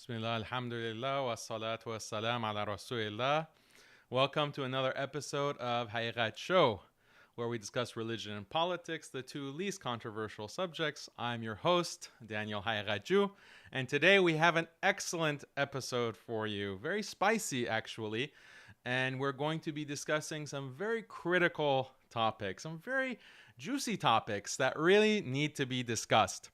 Bismillah, alhamdulillah, wa salatu wa salam ala rasulillah. Welcome to another episode of Hayirat Show, where we discuss religion and politics, the two least controversial subjects. I'm your host, Daniel Hayiraju, and today we have an excellent episode for you. Very spicy, actually, and we're going to be discussing some very critical topics, some very juicy topics that really need to be discussed.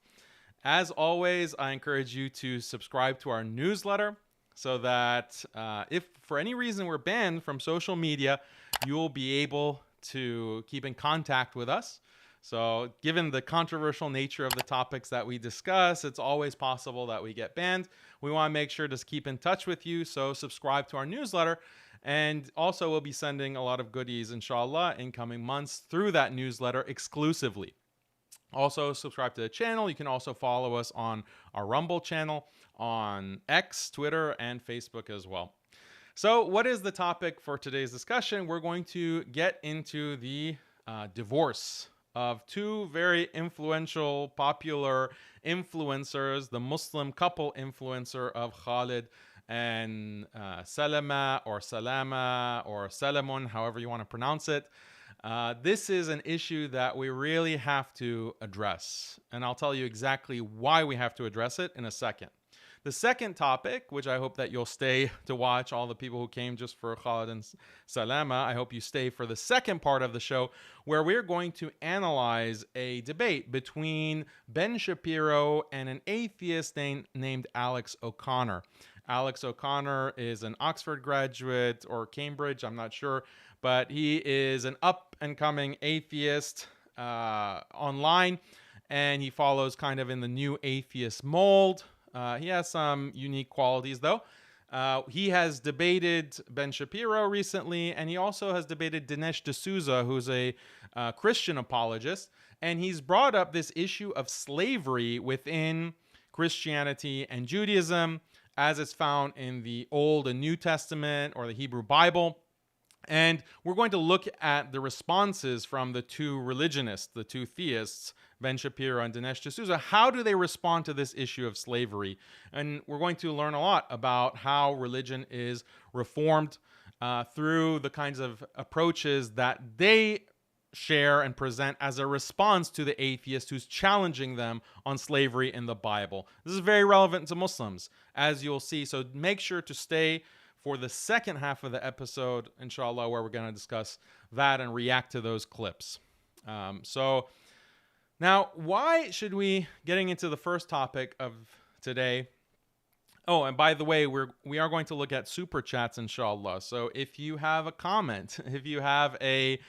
As always, I encourage you to subscribe to our newsletter so that if for any reason we're banned from social media, you will be able to keep in contact with us. So given the controversial nature of the topics that we discuss, it's always possible that we get banned. We want to make sure to keep in touch with you, so subscribe to our newsletter. And also, we'll be sending a lot of goodies, inshallah, in coming months through that newsletter exclusively. Also, subscribe to the channel. You can also follow us on our Rumble channel, on X, Twitter, and Facebook as well. So what is the topic for today's discussion? We're going to get into the divorce of two very influential, popular influencers, the Muslim couple influencer of Khalid and Salama or Salamun, however you want to pronounce it. This is an issue that we really have to address, and I'll tell you exactly why we have to address it in a second. The second topic, which I hope that you'll stay to watch, all the people who came just for Khalid and Salama, I hope you stay for the second part of the show, where we're going to analyze a debate between Ben Shapiro and an atheist named Alex O'Connor. Alex O'Connor is an Oxford graduate or Cambridge, I'm not sure, but he is an up-and-coming atheist online, and he follows kind of in the new atheist mold. He has some unique qualities, though. He has debated Ben Shapiro recently, and he also has debated Dinesh D'Souza, who's a Christian apologist, and he's brought up this issue of slavery within Christianity and Judaism, as it's found in the Old and New Testament or the Hebrew Bible. And we're going to look at the responses from the two religionists, the two theists, Ben Shapiro and Dinesh D'Souza. How do they respond to this issue of slavery? And we're going to learn a lot about how religion is reformed through the kinds of approaches that they share and present as a response to the atheist who's challenging them on slavery in the Bible. This is very relevant to Muslims, as you'll see. So make sure to stay for the second half of the episode, inshallah, where we're going to discuss that and react to those clips. So now, why should we, getting into the first topic of today? Oh, and by the way, we are going to look at super chats, inshallah. So if you have a comment, if you have a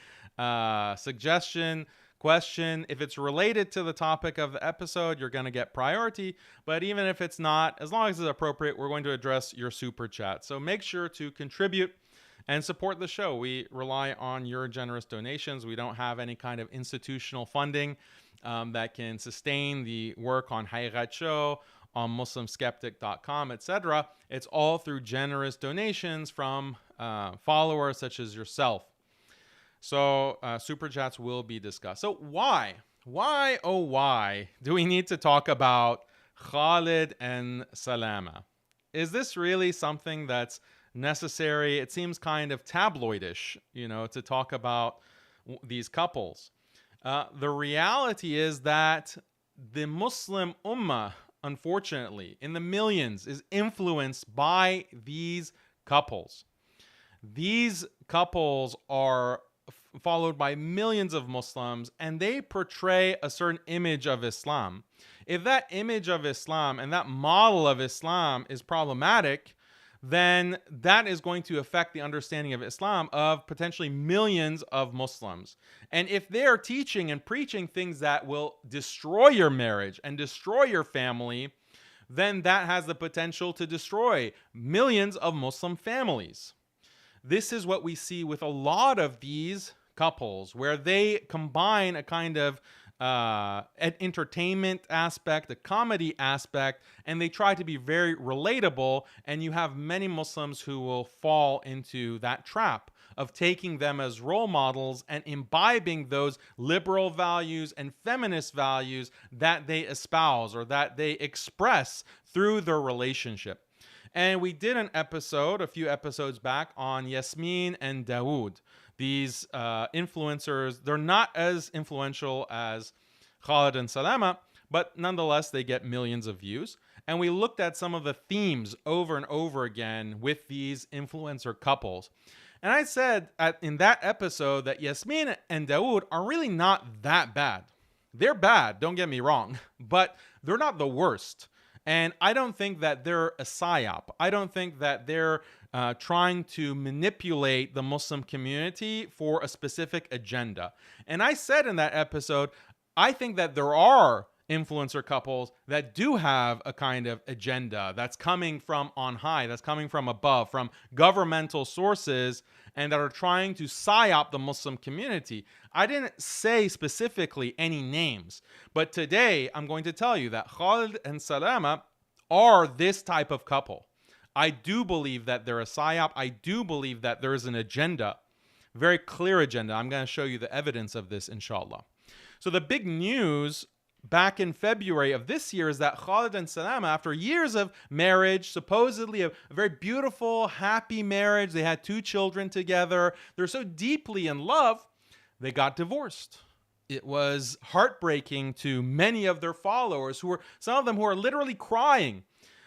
suggestion, question, if it's related to the topic of the episode, you're going to get priority. But even if it's not, as long as it's appropriate, we're going to address your super chat. So make sure to contribute and support the show. We rely on your generous donations. We don't have any kind of institutional funding that can sustain the work on Hayirat Show, on muslimskeptic.com, etc. It's all through generous donations from followers such as yourself. So super chats will be discussed. So why do we need to talk about Khalid and Salama? Is this really something that's necessary? It seems kind of tabloidish, to talk about these couples. The reality is that the Muslim ummah, unfortunately, in the millions, is influenced by these couples. These couples are followed by millions of Muslims, and they portray a certain image of Islam. If that image of Islam and that model of Islam is problematic, then that is going to affect the understanding of Islam of potentially millions of Muslims. And if they are teaching and preaching things that will destroy your marriage and destroy your family, then that has the potential to destroy millions of Muslim families. This is what we see with a lot of these couples, where they combine a kind of an entertainment aspect, a comedy aspect, and they try to be very relatable, and you have many Muslims who will fall into that trap of taking them as role models and imbibing those liberal values and feminist values that they espouse or that they express through their relationship. And we did an episode a few episodes back on Yasmin and Dawood. These influencers, they're not as influential as Khalid and Salama, but nonetheless, they get millions of views. And we looked at some of the themes over and over again with these influencer couples. And I said in that episode that Yasmin and Dawood are really not that bad. They're bad, don't get me wrong, but they're not the worst. And I don't think that they're a psyop. I don't think that they're trying to manipulate the Muslim community for a specific agenda. And I said in that episode, I think that there are influencer couples that do have a kind of agenda that's coming from on high, that's coming from above, from governmental sources, and that are trying to psyop the Muslim community. I didn't say specifically any names, but today I'm going to tell you that Khalid and Salama are this type of couple. I do believe that they're a psyop. I do believe that there is an agenda, very clear agenda. I'm going to show you the evidence of this, inshallah. So the big news back in February of this year is that Khalid and Salama, after years of marriage, supposedly a very beautiful, happy marriage, they had 2 children together, they're so deeply in love, they got divorced. It was heartbreaking to many of their followers, some of them who are literally crying.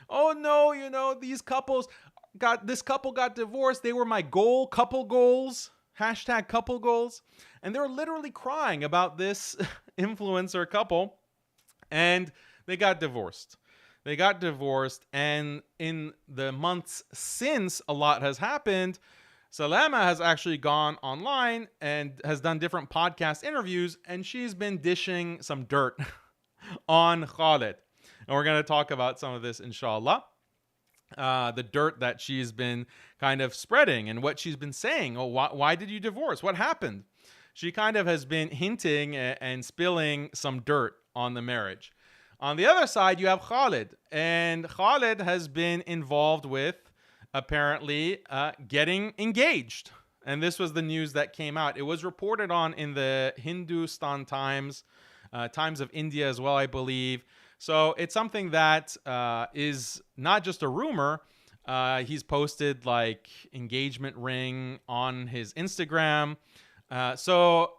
Oh no, this couple got divorced. They were my couple goals. # couple goals. And they're literally crying about this influencer couple. And they got divorced. And in the months since a lot has happened, Salama has actually gone online and has done different podcast interviews, and she's been dishing some dirt on Khalid. And we're going to talk about some of this, inshallah. The dirt that she's been kind of spreading and what she's been saying. Oh, why did you divorce? What happened? She kind of has been hinting and spilling some dirt on the marriage. On the other side, you have Khalid. And Khalid has been involved with, apparently, getting engaged. And this was the news that came out. It was reported on in the Hindustan Times, Times of India as well, I believe. So it's something that is not just a rumor. He's posted like engagement ring on his Instagram. So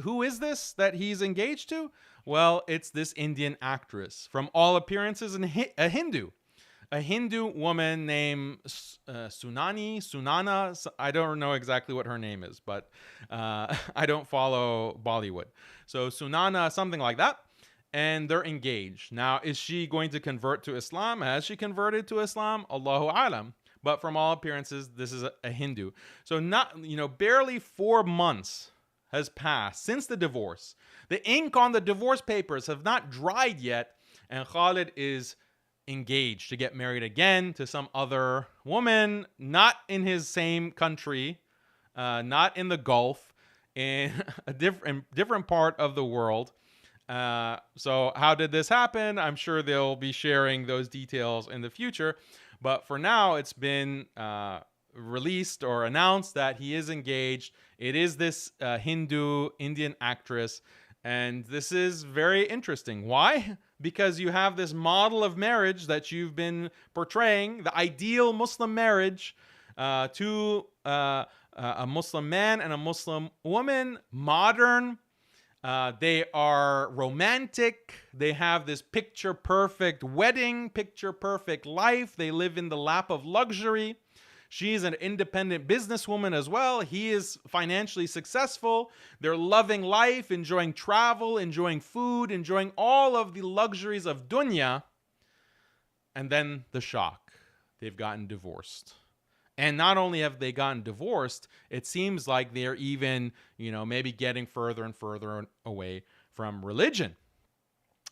who is this that he's engaged to? Well, it's this Indian actress, from all appearances a Hindu. A Hindu woman named Sunana. I don't know exactly what her name is, but I don't follow Bollywood. So Sunana, something like that. And they're engaged. Now, is she going to convert to Islam? Has she converted to Islam? Allahu alam. But from all appearances, this is a Hindu. So barely 4 months has passed since the divorce. The ink on the divorce papers have not dried yet, and Khalid is engaged to get married again to some other woman, not in his same country, not in the Gulf, in a different part of the world. So how did this happen? I'm sure they'll be sharing those details in the future. But for now, it's been released or announced that he is engaged. It is this Hindu Indian actress. And this is very interesting. Why? Because you have this model of marriage that you've been portraying, the ideal Muslim marriage to a Muslim man and a Muslim woman, modern. They are romantic. They have this picture-perfect wedding, picture-perfect life. They live in the lap of luxury. She's an independent businesswoman as well. He is financially successful. They're loving life, enjoying travel, enjoying food, enjoying all of the luxuries of dunya. And then the shock. They've gotten divorced. And not only have they gotten divorced, it seems like they're even, maybe getting further and further away from religion.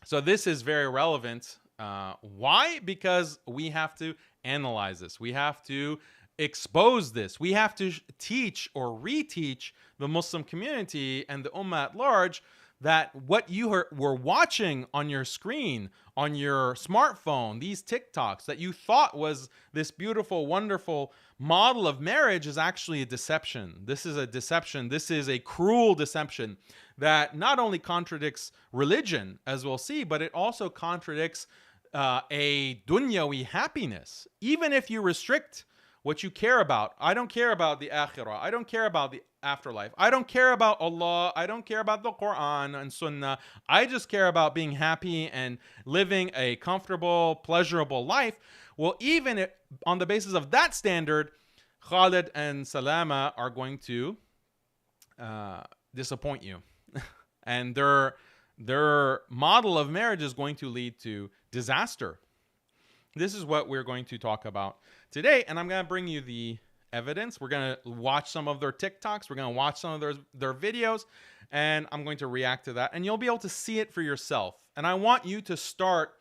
So this is very relevant. Why? Because we have to analyze this. We have to expose this. We have to teach or reteach the Muslim community and the Ummah at large that what you were watching on your screen, on your smartphone, these TikToks that you thought was this beautiful, wonderful model of marriage is actually a deception. This is a deception. This is a cruel deception that not only contradicts religion, as we'll see, but it also contradicts a dunyawi happiness, even if you restrict what you care about. I don't care about the akhirah. I don't care about the afterlife. I don't care about Allah. I don't care about the Quran and Sunnah. I just care about being happy and living a comfortable, pleasurable life. Well, even on the basis of that standard, Khalid and Salama are going to disappoint you. And their model of marriage is going to lead to disaster. This is what we're going to talk about today, and I'm going to bring you the evidence. We're going to watch some of their TikToks. We're going to watch some of their videos, and I'm going to react to that, and you'll be able to see it for yourself. And I want you to start,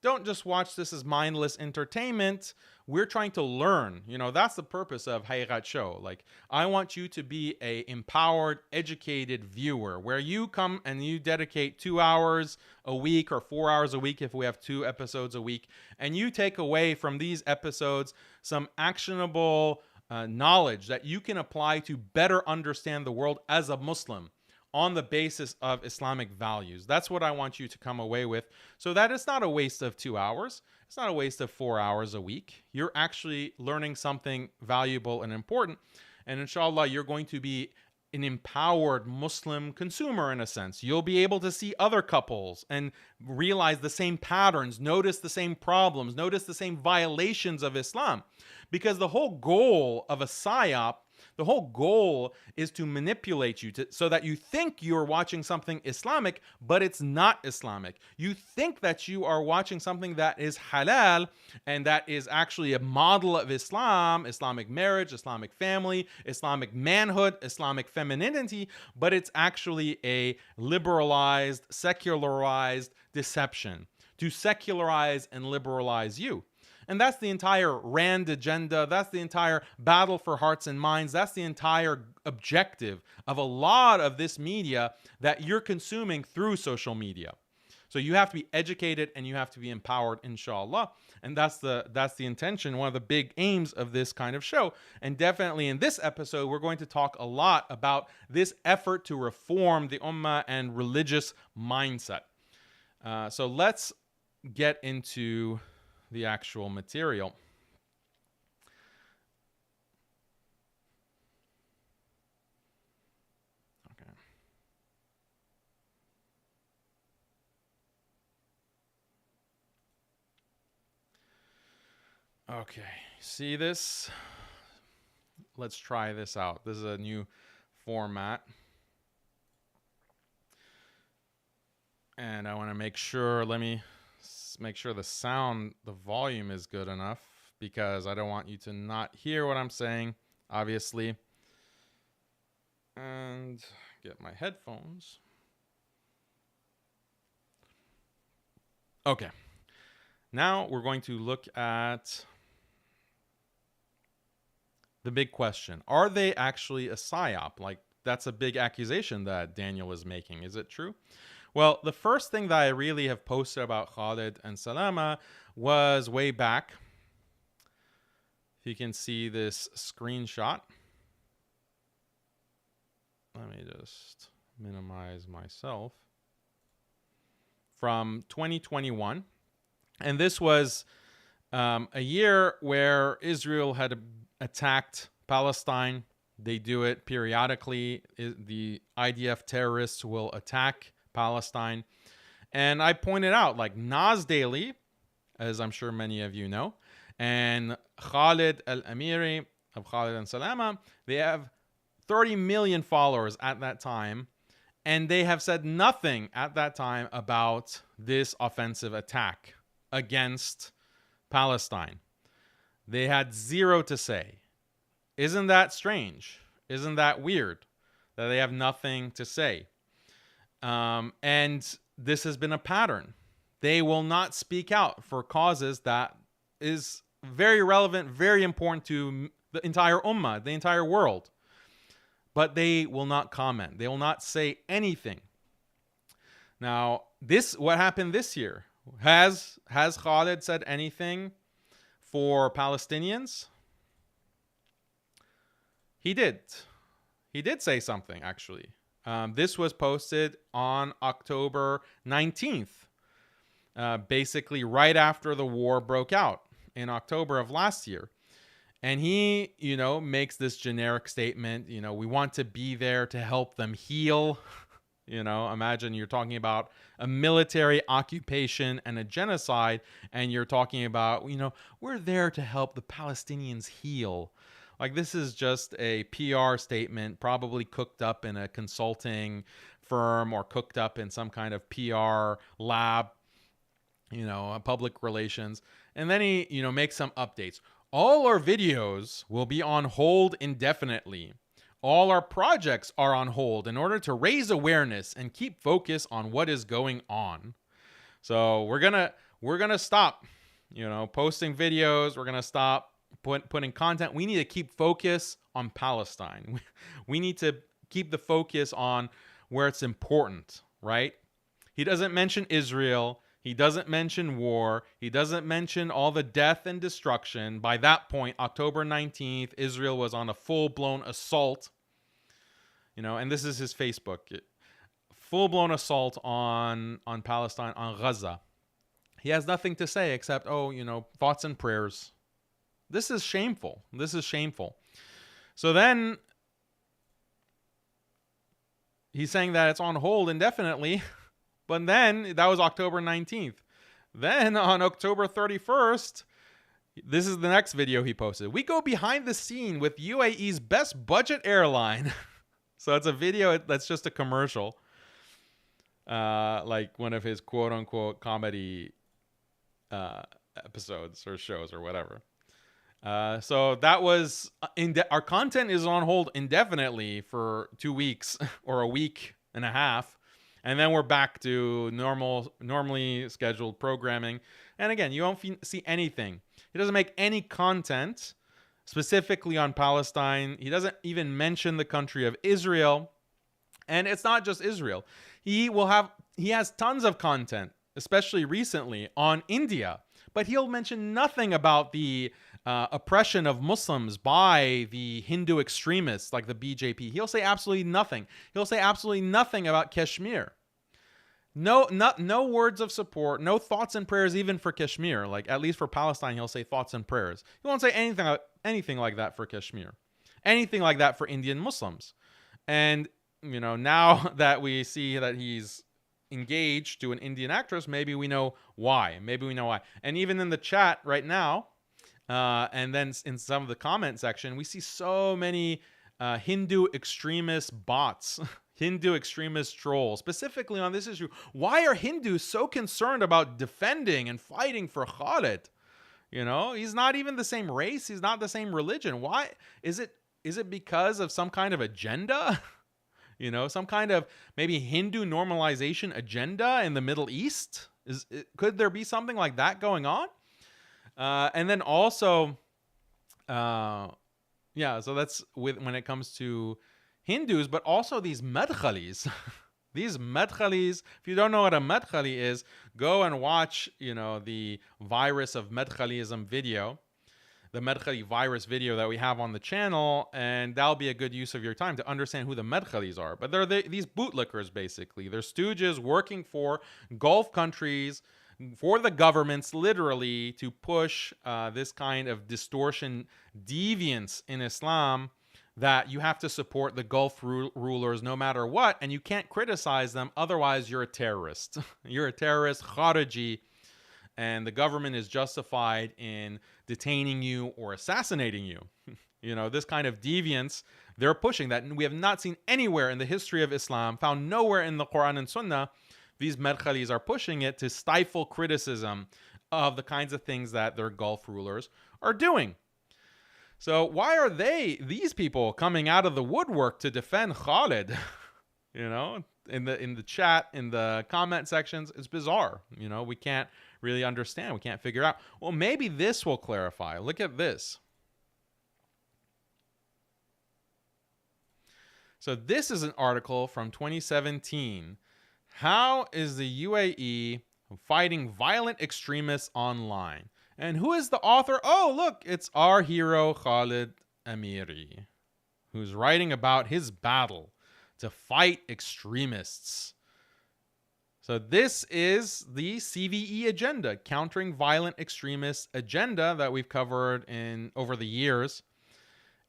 don't just watch this as mindless entertainment. We're trying to learn. That's the purpose of Hayigat Show. Like, I want you to be a empowered, educated viewer where you come and you dedicate 2 hours a week or 4 hours a week if we have 2 episodes a week, and you take away from these episodes some actionable knowledge that you can apply to better understand the world as a Muslim on the basis of Islamic values. That's what I want you to come away with, so that it's not a waste of 2 hours. It's not a waste of 4 hours a week. You're actually learning something valuable and important. And inshallah, you're going to be an empowered Muslim consumer in a sense. You'll be able to see other couples and realize the same patterns, notice the same problems, notice the same violations of Islam. Because the whole goal of a psyop, the whole goal is to manipulate you so that you think you're watching something Islamic, but it's not Islamic. You think that you are watching something that is halal and that is actually a model of Islam, Islamic marriage, Islamic family, Islamic manhood, Islamic femininity, but it's actually a liberalized, secularized deception to secularize and liberalize you. And that's the entire RAND agenda. That's the entire battle for hearts and minds. That's the entire objective of a lot of this media that you're consuming through social media. So you have to be educated and you have to be empowered, inshallah. And that's the intention, one of the big aims of this kind of show. And definitely in this episode, we're going to talk a lot about this effort to reform the ummah and religious mindset. So let's get into the actual material. Okay, see this? Let's try this out. This is a new format. And I want to make sure, let me make sure the volume is good enough, because I don't want you to not hear what I'm saying, obviously. And get my headphones. Okay. Now we're going to look at the big question. Are they actually a psyop? Like, that's a big accusation that Daniel is making. Is it true? Well, the first thing that I really have posted about Khalid and Salama was way back. If you can see this screenshot. Let me just minimize myself. From 2021. And this was a year where Israel had attacked Palestine. They do it periodically. The IDF terrorists will attack Palestine. And I pointed out, like, Nas Daily, as I'm sure many of you know, and Khalid al-Ameri of Khalid and Salama, they have 30 million followers at that time. And they have said nothing at that time about this offensive attack against Palestine. They had zero to say. Isn't that strange? Isn't that weird that they have nothing to say? And this has been a pattern. They will not speak out for causes that is very relevant, very important to the entire ummah, the entire world. But they will not comment. They will not say anything. Now, what happened this year? Has Khalid said anything for Palestinians? He did. He did say something, actually. This was posted on October 19th. basically right after the war broke out in October of last year. And he, makes this generic statement, we want to be there to help them heal. Imagine you're talking about a military occupation and a genocide, and you're talking about, we're there to help the Palestinians heal. Like, this is just a PR statement, probably cooked up in a consulting firm or cooked up in some kind of PR lab, public relations. And then he, makes some updates. All our videos will be on hold indefinitely. All our projects are on hold in order to raise awareness and keep focus on what is going on. So we're gonna stop, posting videos. We're gonna stop putting content. We need to keep focus on Palestine. We need to keep the focus on where it's important, right? He doesn't mention Israel. He doesn't mention war. He doesn't mention all the death and destruction. By that point, October 19th, Israel was on a full-blown assault. And this is his Facebook. Full-blown assault on Palestine, on Gaza. He has nothing to say except, thoughts and prayers. This is shameful. So then he's saying that it's on hold indefinitely. But then, that was October 19th. Then on October 31st, this is the next video he posted. We go behind the scene with UAE's best budget airline. So it's a video that's just a commercial. Like one of his quote-unquote comedy episodes or shows or whatever. So that was... our content is on hold indefinitely for 2 weeks or a week and a half. And then we're back to normally scheduled programming. And again, you don't see anything. He doesn't make any content specifically on Palestine. He doesn't even mention the country of Israel. And it's not just Israel. He has tons of content, especially recently, on India. But he'll mention nothing about the oppression of Muslims by the Hindu extremists like the BJP. He'll say absolutely nothing. He'll say absolutely nothing about Kashmir. No words of support, no thoughts and prayers even for Kashmir. Like, at least for Palestine, he'll say thoughts and prayers. He won't say anything like that for Kashmir. Anything like that for Indian Muslims. And, now that we see that he's engaged to an Indian actress, maybe we know why. And even in the chat right now, and then in some of the comment section, we see so many Hindu extremist bots, Hindu extremist trolls, specifically on this issue. Why are Hindus so concerned about defending and fighting for Khalid? He's not even the same race. He's not the same religion. Why? Is it because of some kind of agenda? Some kind of maybe Hindu normalization agenda in the Middle East? Could there be something like that going on? And then also, so that's when it comes to Hindus, but also these madkhalis. These madkhalis, if you don't know what a madkhali is, go and watch, the virus of madkhalism video, the madkhali virus video that we have on the channel, and that'll be a good use of your time to understand who the madkhalis are. But they're these bootlickers, basically. They're stooges working for Gulf countries, for the governments, literally, to push this kind of distortion, deviance in Islam, that you have to support the Gulf rulers no matter what, and you can't criticize them, otherwise you're a terrorist. You're a terrorist, Khariji, and the government is justified in detaining you or assassinating you. This kind of deviance, they're pushing that, and we have not seen anywhere in the history of Islam, found nowhere in the Quran and Sunnah. These madkhalis are pushing it to stifle criticism of the kinds of things that their Gulf rulers are doing. So why are these people coming out of the woodwork to defend Khalid? In the chat, in the comment sections, it's bizarre. We can't really understand. We can't figure out. Well, maybe this will clarify. Look at this. So this is an article from 2017. How is the UAE fighting violent extremists online? And who is the author? Oh, look, it's our hero, Khalid al-Ameri, who's writing about his battle to fight extremists. So this is the CVE agenda, countering violent extremist agenda that we've covered in over the years.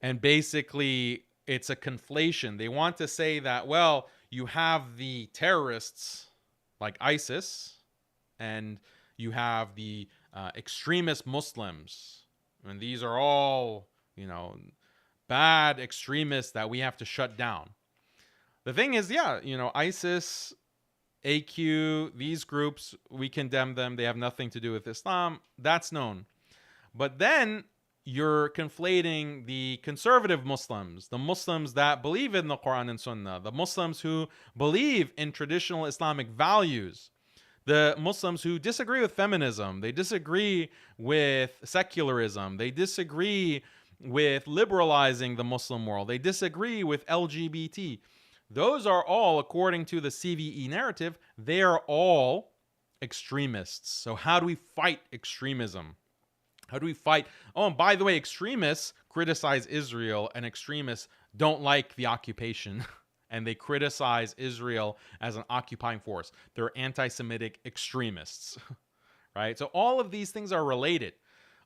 And basically, it's a conflation. They want to say that, well, you have the terrorists like ISIS, and you have the extremist Muslims, and these are all, bad extremists that we have to shut down. The thing is, ISIS, AQ, these groups, we condemn them. They have nothing to do with Islam. That's known. But then you're conflating the conservative Muslims, the Muslims that believe in the Quran and Sunnah, the Muslims who believe in traditional Islamic values, the Muslims who disagree with feminism, they disagree with secularism, they disagree with liberalizing the Muslim world, they disagree with LGBT. Those are all, according to the CVE narrative, they are all extremists. So how do we fight extremism? How do we fight? Oh, and by the way, extremists criticize Israel, and extremists don't like the occupation. And they criticize Israel as an occupying force. They're anti-Semitic extremists, right? So all of these things are related.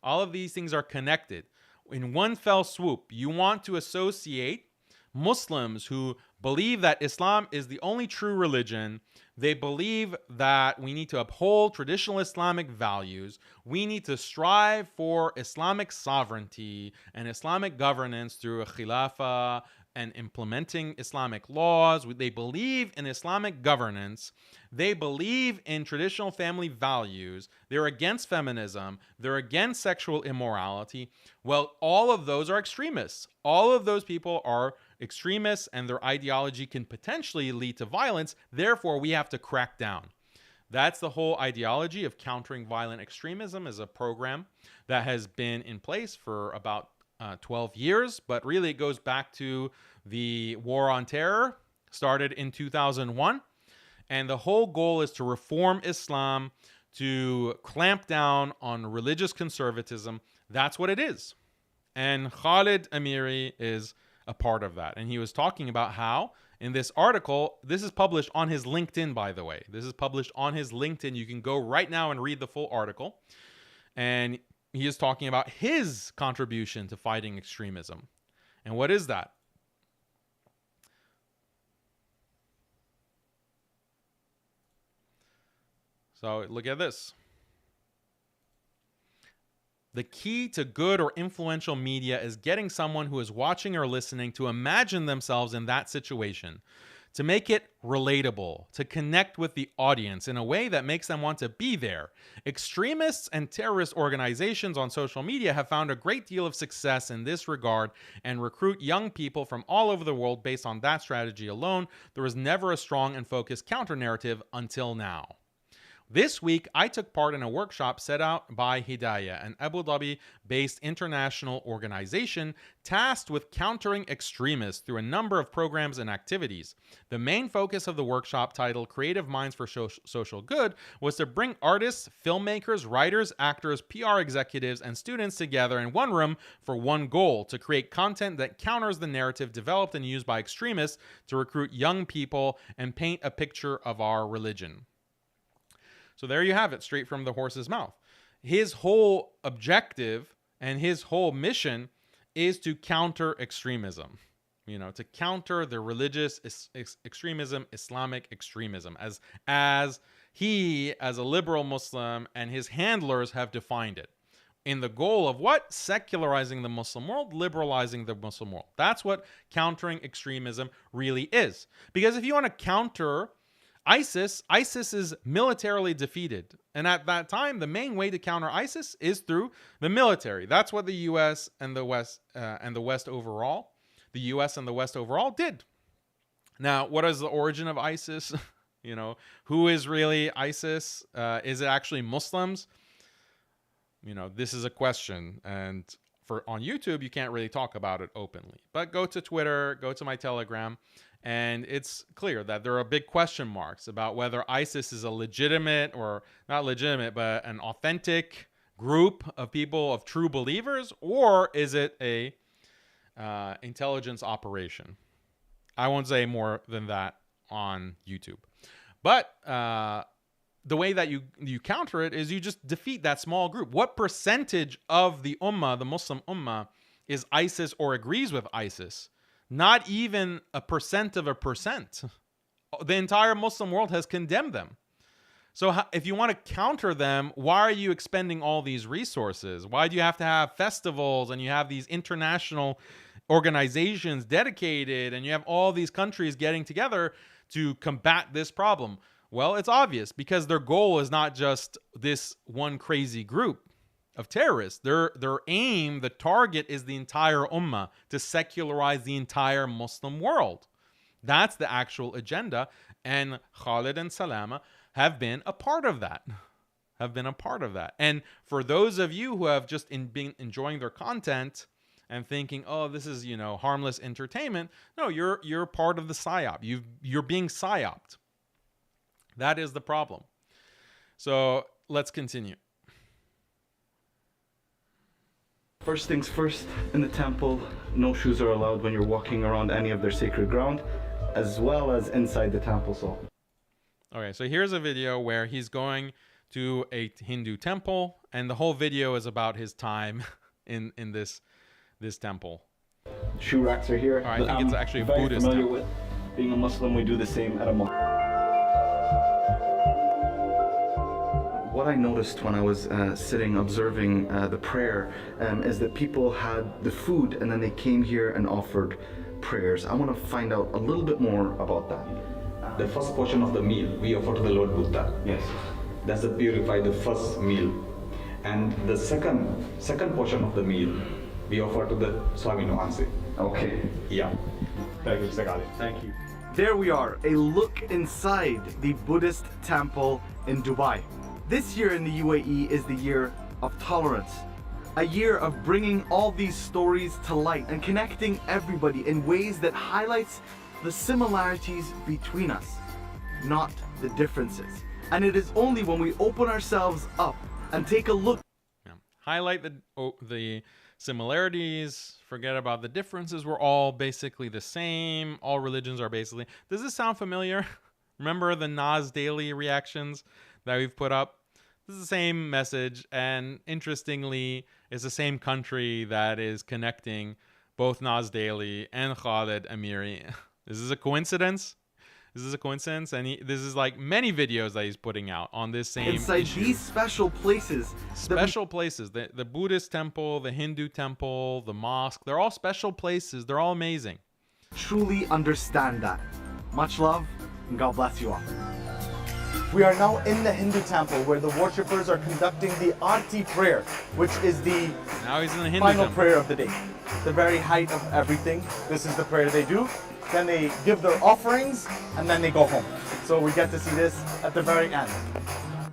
All of these things are connected. In one fell swoop, you want to associate Muslims who believe that Islam is the only true religion. They believe that we need to uphold traditional Islamic values. We need to strive for Islamic sovereignty and Islamic governance through a khilafah and implementing Islamic laws. They believe in Islamic governance. They believe in traditional family values. They're against feminism. They're against sexual immorality. Well, all of those are extremists. All of those people are extremists, and their ideology can potentially lead to violence. Therefore, we have to crack down. That's the whole ideology of countering violent extremism, is a program that has been in place for about 12 years, but really it goes back to the war on terror, started in 2001. And the whole goal is to reform Islam, to clamp down on religious conservatism. That's what it is. And Khalid Ameri is a part of that. And he was talking about how in this article, this is published on his LinkedIn, by the way. This is published on his LinkedIn. You can go right now and read the full article. And he is talking about his contribution to fighting extremism. And what is that? So look at this. The key to good or influential media is getting someone who is watching or listening to imagine themselves in that situation, to make it relatable, to connect with the audience in a way that makes them want to be there. Extremists and terrorist organizations on social media have found a great deal of success in this regard and recruit young people from all over the world based on that strategy alone. There was never a strong and focused counter-narrative until now. This week, I took part in a workshop set out by Hidayah, an Abu Dhabi-based international organization tasked with countering extremists through a number of programs and activities. The main focus of the workshop, titled Creative Minds for Social Good, was to bring artists, filmmakers, writers, actors, PR executives, and students together in one room for one goal: to create content that counters the narrative developed and used by extremists to recruit young people and paint a picture of our religion. So there you have it, straight from the horse's mouth. His whole objective and his whole mission is to counter extremism, to counter the religious extremism, Islamic extremism, as he, as a liberal Muslim, and his handlers have defined it. In the goal of what? Secularizing the Muslim world, liberalizing the Muslim world. That's what countering extremism really is. Because if you want to counter ISIS is militarily defeated. And at that time, the main way to counter ISIS is through the military. That's what the US and the West overall did. Now, what is the origin of ISIS? Who is really ISIS? Is it actually Muslims? This is a question. And on YouTube, you can't really talk about it openly. But go to Twitter, go to my Telegram, and it's clear that there are big question marks about whether ISIS is a legitimate, or not legitimate, but an authentic group of people, of true believers, or is it a intelligence operation? I won't say more than that on YouTube. But the way that you counter it is you just defeat that small group. What percentage of the ummah, the Muslim ummah, is ISIS or agrees with ISIS? Not even a percent of a percent. The entire Muslim world has condemned them. So if you want to counter them, why are you expending all these resources? Why do you have to have festivals and you have these international organizations dedicated and you have all these countries getting together to combat this problem? Well, it's obvious, because their goal is not just this one crazy group of terrorists. Their aim, the target, is the entire ummah, to secularize the entire Muslim world. That's the actual agenda, and Khalid and Salama have been a part of that. And for those of you who have just been enjoying their content and thinking, oh, this is, harmless entertainment, no, you're part of the psyop. You're being psyoped. That is the problem. So let's continue. First things first, in the temple, no shoes are allowed when you're walking around any of their sacred ground, as well as inside the temple. Okay, so here's a video where he's going to a Hindu temple, and the whole video is about his time in this temple. Shoe racks are here. I think it's actually a Buddhist temple. With being a Muslim, we do the same at a mosque. What I noticed when I was sitting observing the prayer is that people had the food and then they came here and offered prayers. I want to find out a little bit more about that. The first portion of the meal we offer to the Lord Buddha. Yes. That's the purify, the first meal. And the second portion of the meal we offer to the Swami Nuansi. Okay. Yeah. Thank you, Mr. Khalid. Thank you. There we are, a look inside the Buddhist temple in Dubai. This year in the UAE is the year of tolerance, a year of bringing all these stories to light and connecting everybody in ways that highlights the similarities between us, not the differences. And it is only when we open ourselves up and take a look. Yeah. Highlight the similarities, forget about the differences. We're all basically the same. All religions are basically. Does this sound familiar? Remember the Nas Daily reactions that we've put up? This is the same message, and interestingly, it's the same country that is connecting both Nas Daily and Khalid al-Ameri. Is this a coincidence? Is this a coincidence? And this is like many videos that he's putting out on this same inside issue. These special places. Special places. The Buddhist temple, the Hindu temple, the mosque. They're all special places. They're all amazing. Truly understand that. Much love, and God bless you all. We are now in the Hindu temple where the worshippers are conducting the Arti prayer, which is the Now he's in the Hindu final temple. prayer of the day. The very height of everything. This is the prayer they do. Then they give their offerings and then they go home. So we get to see this at the very end.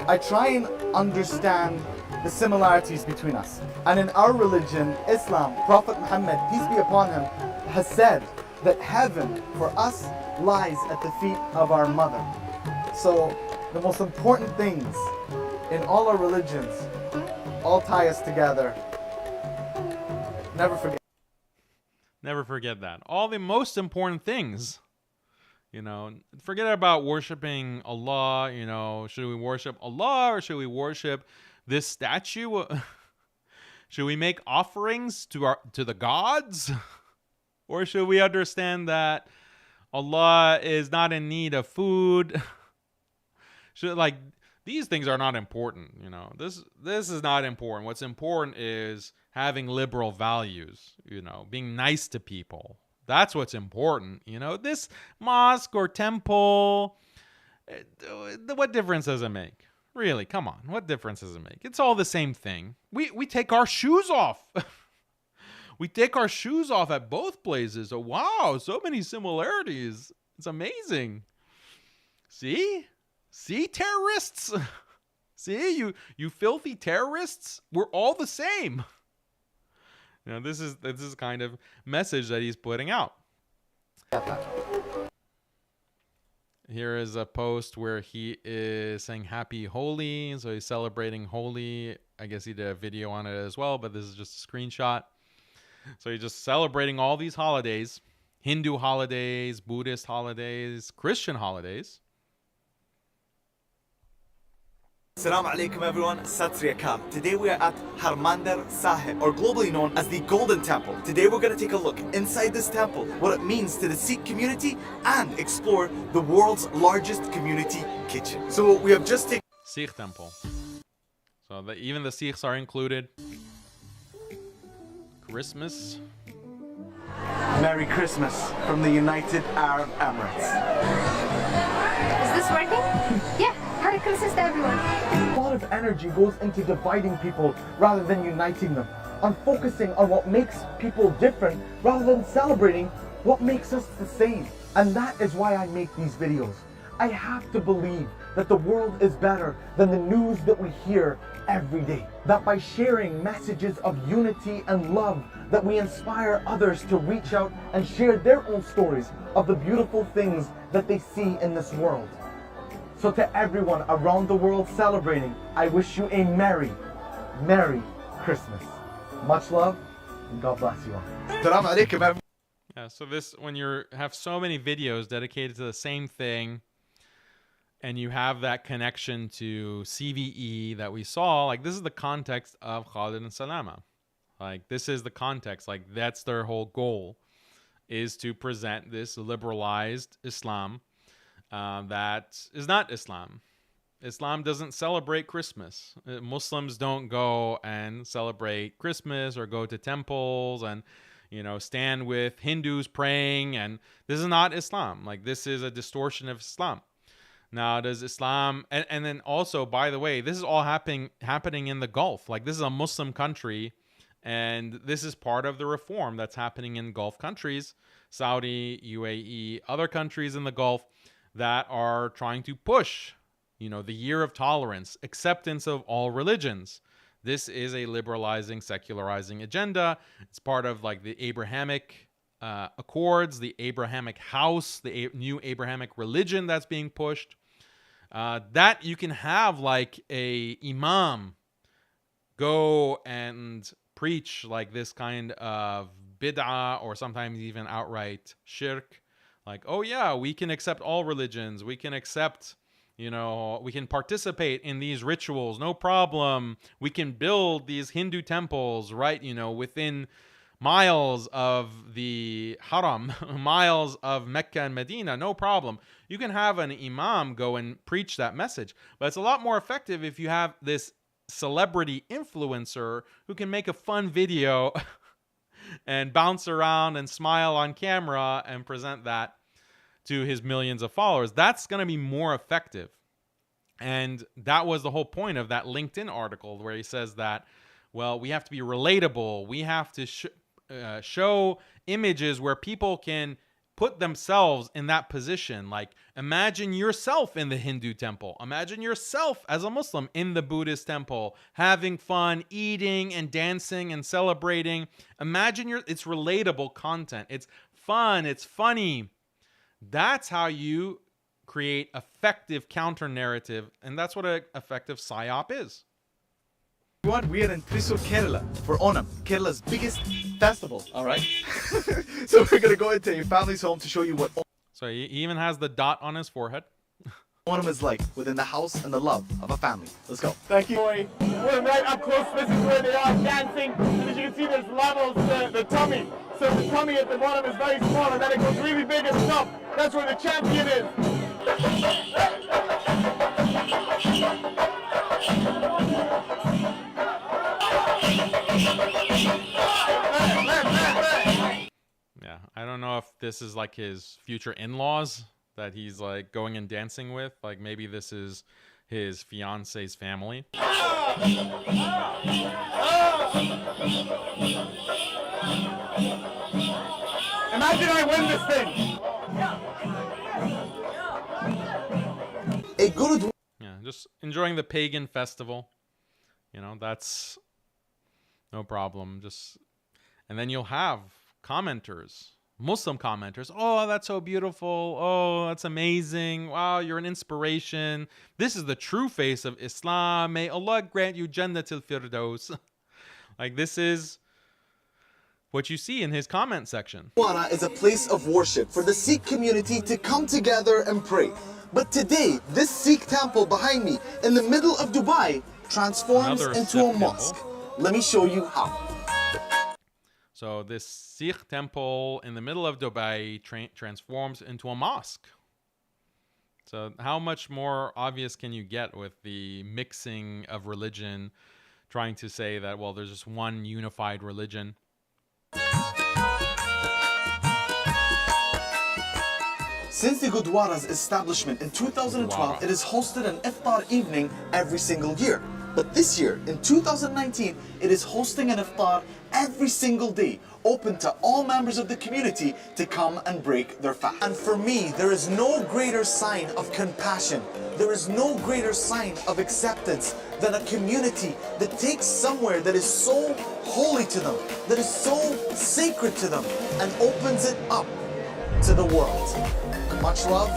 I try and understand the similarities between us. And in our religion, Islam, Prophet Mohamed, peace be upon him, has said that heaven for us lies at the feet of our mother. So the most important things in all our religions all tie us together. Never forget. Never forget that. All the most important things. Forget about worshiping Allah. Should we worship Allah or should we worship this statue? Should we make offerings to the gods? Or should we understand that Allah is not in need of food? These things are not important, This is not important. What's important is having liberal values, being nice to people. That's what's important. This mosque or temple, what difference does it make? Really, come on. What difference does it make? It's all the same thing. We take our shoes off. We take our shoes off at both places. Oh, wow, so many similarities. It's amazing. See, terrorists? See, you filthy terrorists? We're all the same. This is kind of message that he's putting out. Here is a post where he is saying Happy Holi. So he's celebrating Holi. I guess he did a video on it as well, but this is just a screenshot. So he's just celebrating all these holidays, Hindu holidays, Buddhist holidays, Christian holidays. Assalamu alaikum everyone, Sat Sri Akal. Today we are at Harmandir Sahib, or globally known as the Golden Temple. Today we're going to take a look inside this temple, what it means to the Sikh community, and explore the world's largest community kitchen. So we have just taken Sikh temple. So even the Sikhs are included. Christmas. Merry Christmas from the United Arab Emirates. Is this working? Yeah, Merry Christmas to everyone. A lot of energy goes into dividing people rather than uniting them, on focusing on what makes people different rather than celebrating what makes us the same. And that is why I make these videos. I have to believe that the world is better than the news that we hear every day. That by sharing messages of unity and love, that we inspire others to reach out and share their own stories of the beautiful things that they see in this world. So to everyone around the world celebrating, I wish you a Merry, Merry Christmas. Much love, and God bless you all. Assalamu alaikum, everyone. Yeah, so when you have so many videos dedicated to the same thing, and you have that connection to CVE that we saw, like this is the context of Khalid and Salama. Like this is the context, like that's their whole goal, is to present this liberalized Islam that is not Islam. Islam doesn't celebrate Christmas. Muslims don't go and celebrate Christmas or go to temples and, you know, stand with Hindus praying. And this is not Islam. Like this is a distortion of Islam. Now, does Islam, and then also, by the way, this is all happening in the Gulf. Like this is a Muslim country, and this is part of the reform that's happening in Gulf countries, Saudi, UAE, other countries in the Gulf that are trying to push, you know, the year of tolerance, acceptance of all religions. This is a liberalizing, secularizing agenda. It's part of like the Abrahamic Accords, the Abrahamic house, the new Abrahamic religion that's being pushed. That you can have like a imam go and preach like this kind of bid'ah, or sometimes even outright shirk. Like, oh yeah, we can accept all religions. We can accept, you know, we can participate in these rituals, no problem. We can build these Hindu temples, right, you know, within miles of the Haram, miles of Mecca and Medina, no problem. You can have an imam go and preach that message. But it's a lot more effective if you have this celebrity influencer who can make a fun video and bounce around and smile on camera and present that to his millions of followers. That's going to be more effective. And that was the whole point of that LinkedIn article where he says that, well, we have to be relatable. We have to show images where people can put themselves in that position. Like, imagine yourself in the Hindu temple. Imagine yourself as a Muslim in the Buddhist temple, having fun, eating and dancing and celebrating. Imagine it's relatable content. It's fun. It's funny. That's how you create effective counter narrative. And that's what an effective PSYOP is. We are in Thrissur, Kerala for Onam, Kerala's biggest festival, alright? So we're going to go into a family's home to show you what So he even has the dot on his forehead. Onam is like within the house and the love of a family. Let's go. Thank you. We're right up close. This is where they are dancing. And as you can see, there's levels to the tummy. So the tummy at the bottom is very small, and then it goes really big and stuff. That's where the champion is. Yeah, I don't know if this is like his future in-laws that he's like going and dancing with. Like maybe this is his fiance's family. Imagine I win this thing. A good Yeah, just enjoying the pagan festival. You know, that's no problem. And then you'll have commenters, Muslim commenters. Oh, that's so beautiful. Oh, that's amazing. Wow, you're an inspiration. This is the true face of Islam. May Allah grant you Jannatul Firdaus. Like this is what you see in his comment section. Gurdwara is a place of worship for the Sikh community to come together and pray. But today, this Sikh temple behind me in the middle of Dubai transforms Another into a Sikh mosque. temple. Let me show you how. So this Sikh temple in the middle of Dubai transforms into a mosque. So how much more obvious can you get with the mixing of religion, trying to say that, well, there's just one unified religion? Since the Gurdwara's establishment in 2012, it has hosted an iftar evening every single year. But this year, in 2019, it is hosting an iftar every single day, open to all members of the community to come and break their fast. And for me, there is no greater sign of compassion, there is no greater sign of acceptance than a community that takes somewhere that is so holy to them, that is so sacred to them, and opens it up to the world. Much love,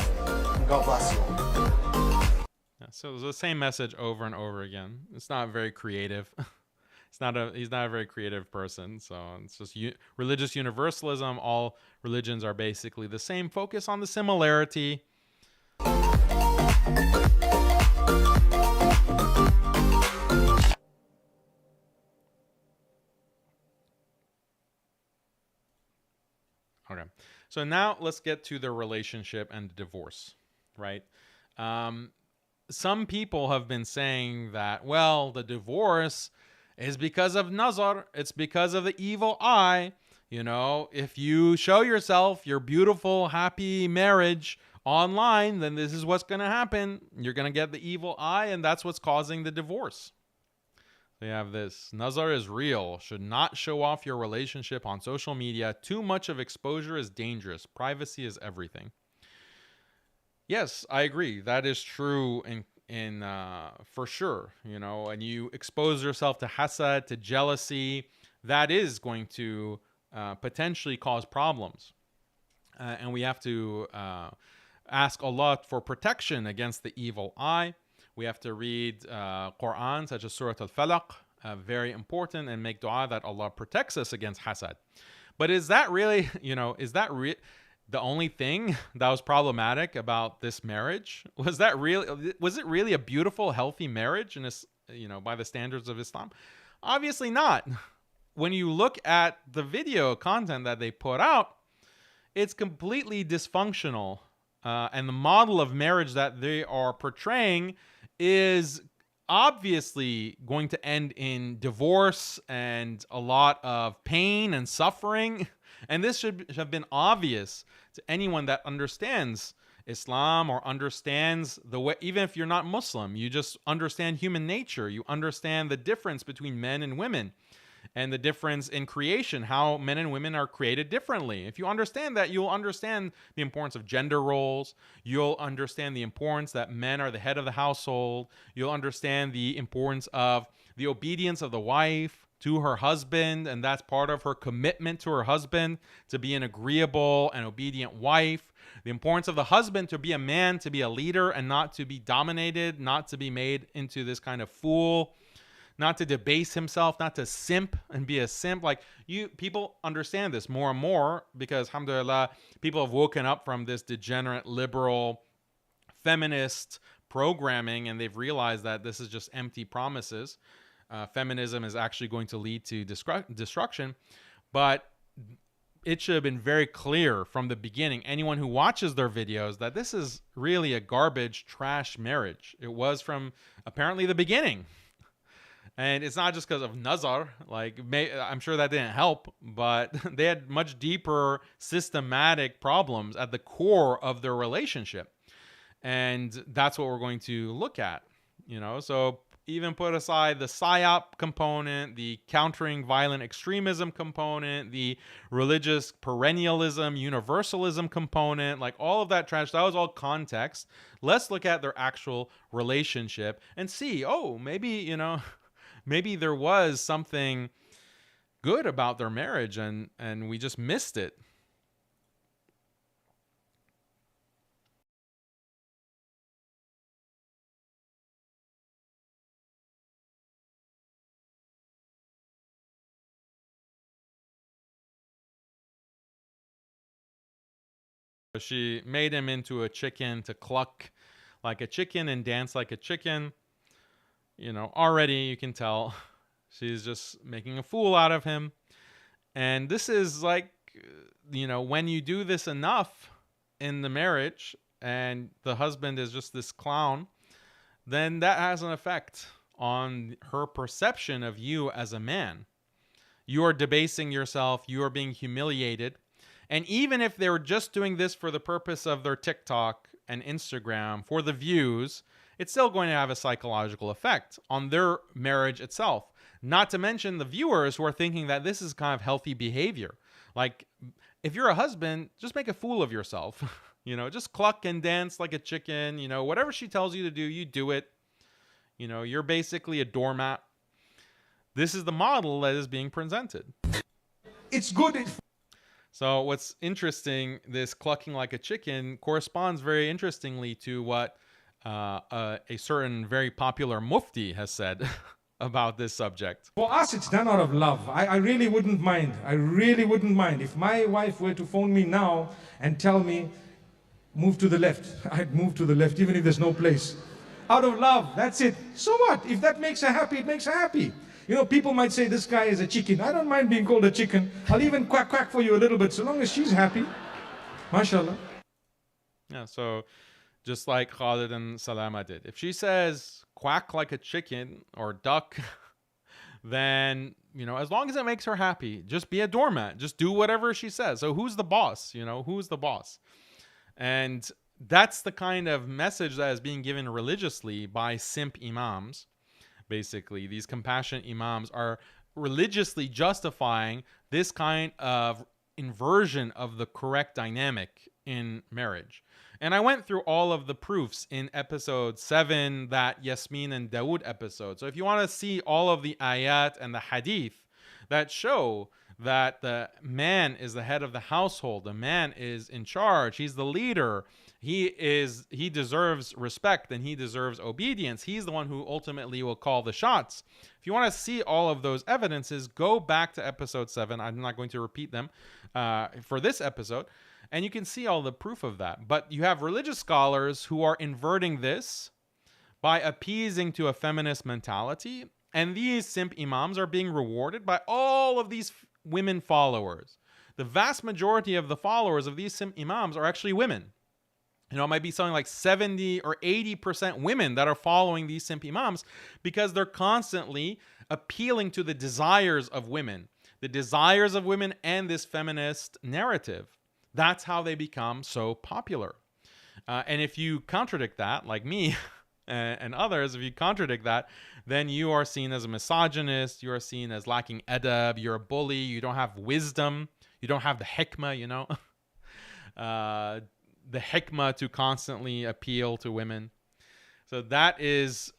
and God bless you all. Yeah, so it's the same message over and over again. It's not very creative. He's not a very creative person. So it's just religious universalism. All religions are basically the same. Focus on the similarity. Okay. So now let's get to the relationship and the divorce, right? Some people have been saying that, well, the divorce is because of nazar. It's because of the evil eye. You know, if you show yourself your beautiful, happy marriage online, then this is what's going to happen. You're going to get the evil eye, and that's what's causing the divorce. They have this. Nazar is real. Should not show off your relationship on social media. Too much of exposure is dangerous. Privacy is everything. Yes, I agree. That is true in for sure. You know, and you expose yourself to hasad, to jealousy. That is going to potentially cause problems. And we have to ask Allah for protection against the evil eye. We have to read Quran, such as Surah Al-Falaq, very important, and make dua that Allah protects us against hasad. But is that really, the only thing that was problematic about this marriage? Was it really a beautiful, healthy marriage in this, by the standards of Islam? Obviously not. When you look at the video content that they put out, it's completely dysfunctional. And the model of marriage that they are portraying is obviously going to end in divorce and a lot of pain and suffering. And this should have been obvious to anyone that understands Islam or understands the way, even if you're not Muslim, you just understand human nature. You understand the difference between men and women and the difference in creation, how men and women are created differently. If you understand that, you'll understand the importance of gender roles. You'll understand the importance that men are the head of the household. You'll understand the importance of the obedience of the wife to her husband, and that's part of her commitment to her husband, to be an agreeable and obedient wife. The importance of the husband to be a man, to be a leader, and not to be dominated, not to be made into this kind of fool, not to debase himself, not to simp and be a simp. Like, people understand this more and more because, alhamdulillah, people have woken up from this degenerate, liberal, feminist programming, and they've realized that this is just empty promises. Feminism is actually going to lead to destruction. But it should have been very clear from the beginning, anyone who watches their videos, that this is really a garbage, trash marriage. It was from apparently the beginning. And it's not just because of nazar. I'm sure that didn't help, but they had much deeper systematic problems at the core of their relationship. And that's what we're going to look at, So even put aside the PSYOP component, the countering violent extremism component, the religious perennialism, universalism component, like all of that trash, that was all context. Let's look at their actual relationship and see, maybe, maybe there was something good about their marriage and we just missed it. She made him into a chicken to cluck like a chicken and dance like a chicken. You know, already you can tell she's just making a fool out of him. And this is like, you know, when you do this enough in the marriage and the husband is just this clown, then that has an effect on her perception of you as a man. You are debasing yourself. You are being humiliated. And even if they were just doing this for the purpose of their TikTok and Instagram, for the views, it's still going to have a psychological effect on their marriage itself. Not to mention the viewers who are thinking that this is kind of healthy behavior. Like, if you're a husband, just make a fool of yourself. You know, just cluck and dance like a chicken. You know, whatever she tells you to do, you do it. You know, you're basically a doormat. This is the model that is being presented. It's good. So what's interesting, this clucking like a chicken corresponds very interestingly to what a certain very popular mufti has said about this subject. For us, it's done out of love. I really wouldn't mind. I really wouldn't mind. If my wife were to phone me now and tell me, move to the left, I'd move to the left, even if there's no place. Out of love, that's it. So what? If that makes her happy, it makes her happy. You know, people might say this guy is a chicken. I don't mind being called a chicken. I'll even quack quack for you a little bit, so long as she's happy. MashaAllah. Yeah, so just like Khalid and Salama did. If she says quack like a chicken or duck, then, you know, as long as it makes her happy, just be a doormat. Just do whatever she says. So who's the boss? You know, who's the boss? And that's the kind of message that is being given religiously by simp imams. Basically, these compassionate imams are religiously justifying this kind of inversion of the correct dynamic in marriage. And I went through all of the proofs in episode 7, that Yasmin and Dawood episode. So if you want to see all of the ayat and the hadith that show that the man is the head of the household, the man is in charge, he's the leader, he deserves respect and he deserves obedience, he's the one who ultimately will call the shots. If you want to see all of those evidences, go back to episode 7. I'm not going to repeat them for this episode, and you can see all the proof of that. But you have religious scholars who are inverting this by appeasing to a feminist mentality, and these simp imams are being rewarded by all of these women followers. The vast majority of the followers of these simp imams are actually women. You know, it might be something like 70 or 80% women that are following these simp imams because they're constantly appealing to the desires of women and this feminist narrative. That's how they become so popular. And if you contradict that, like me and others, if you contradict that, then you are seen as a misogynist, you are seen as lacking adab, you're a bully, you don't have wisdom, you don't have the hikmah, you know, the hikmah to constantly appeal to women. So that is,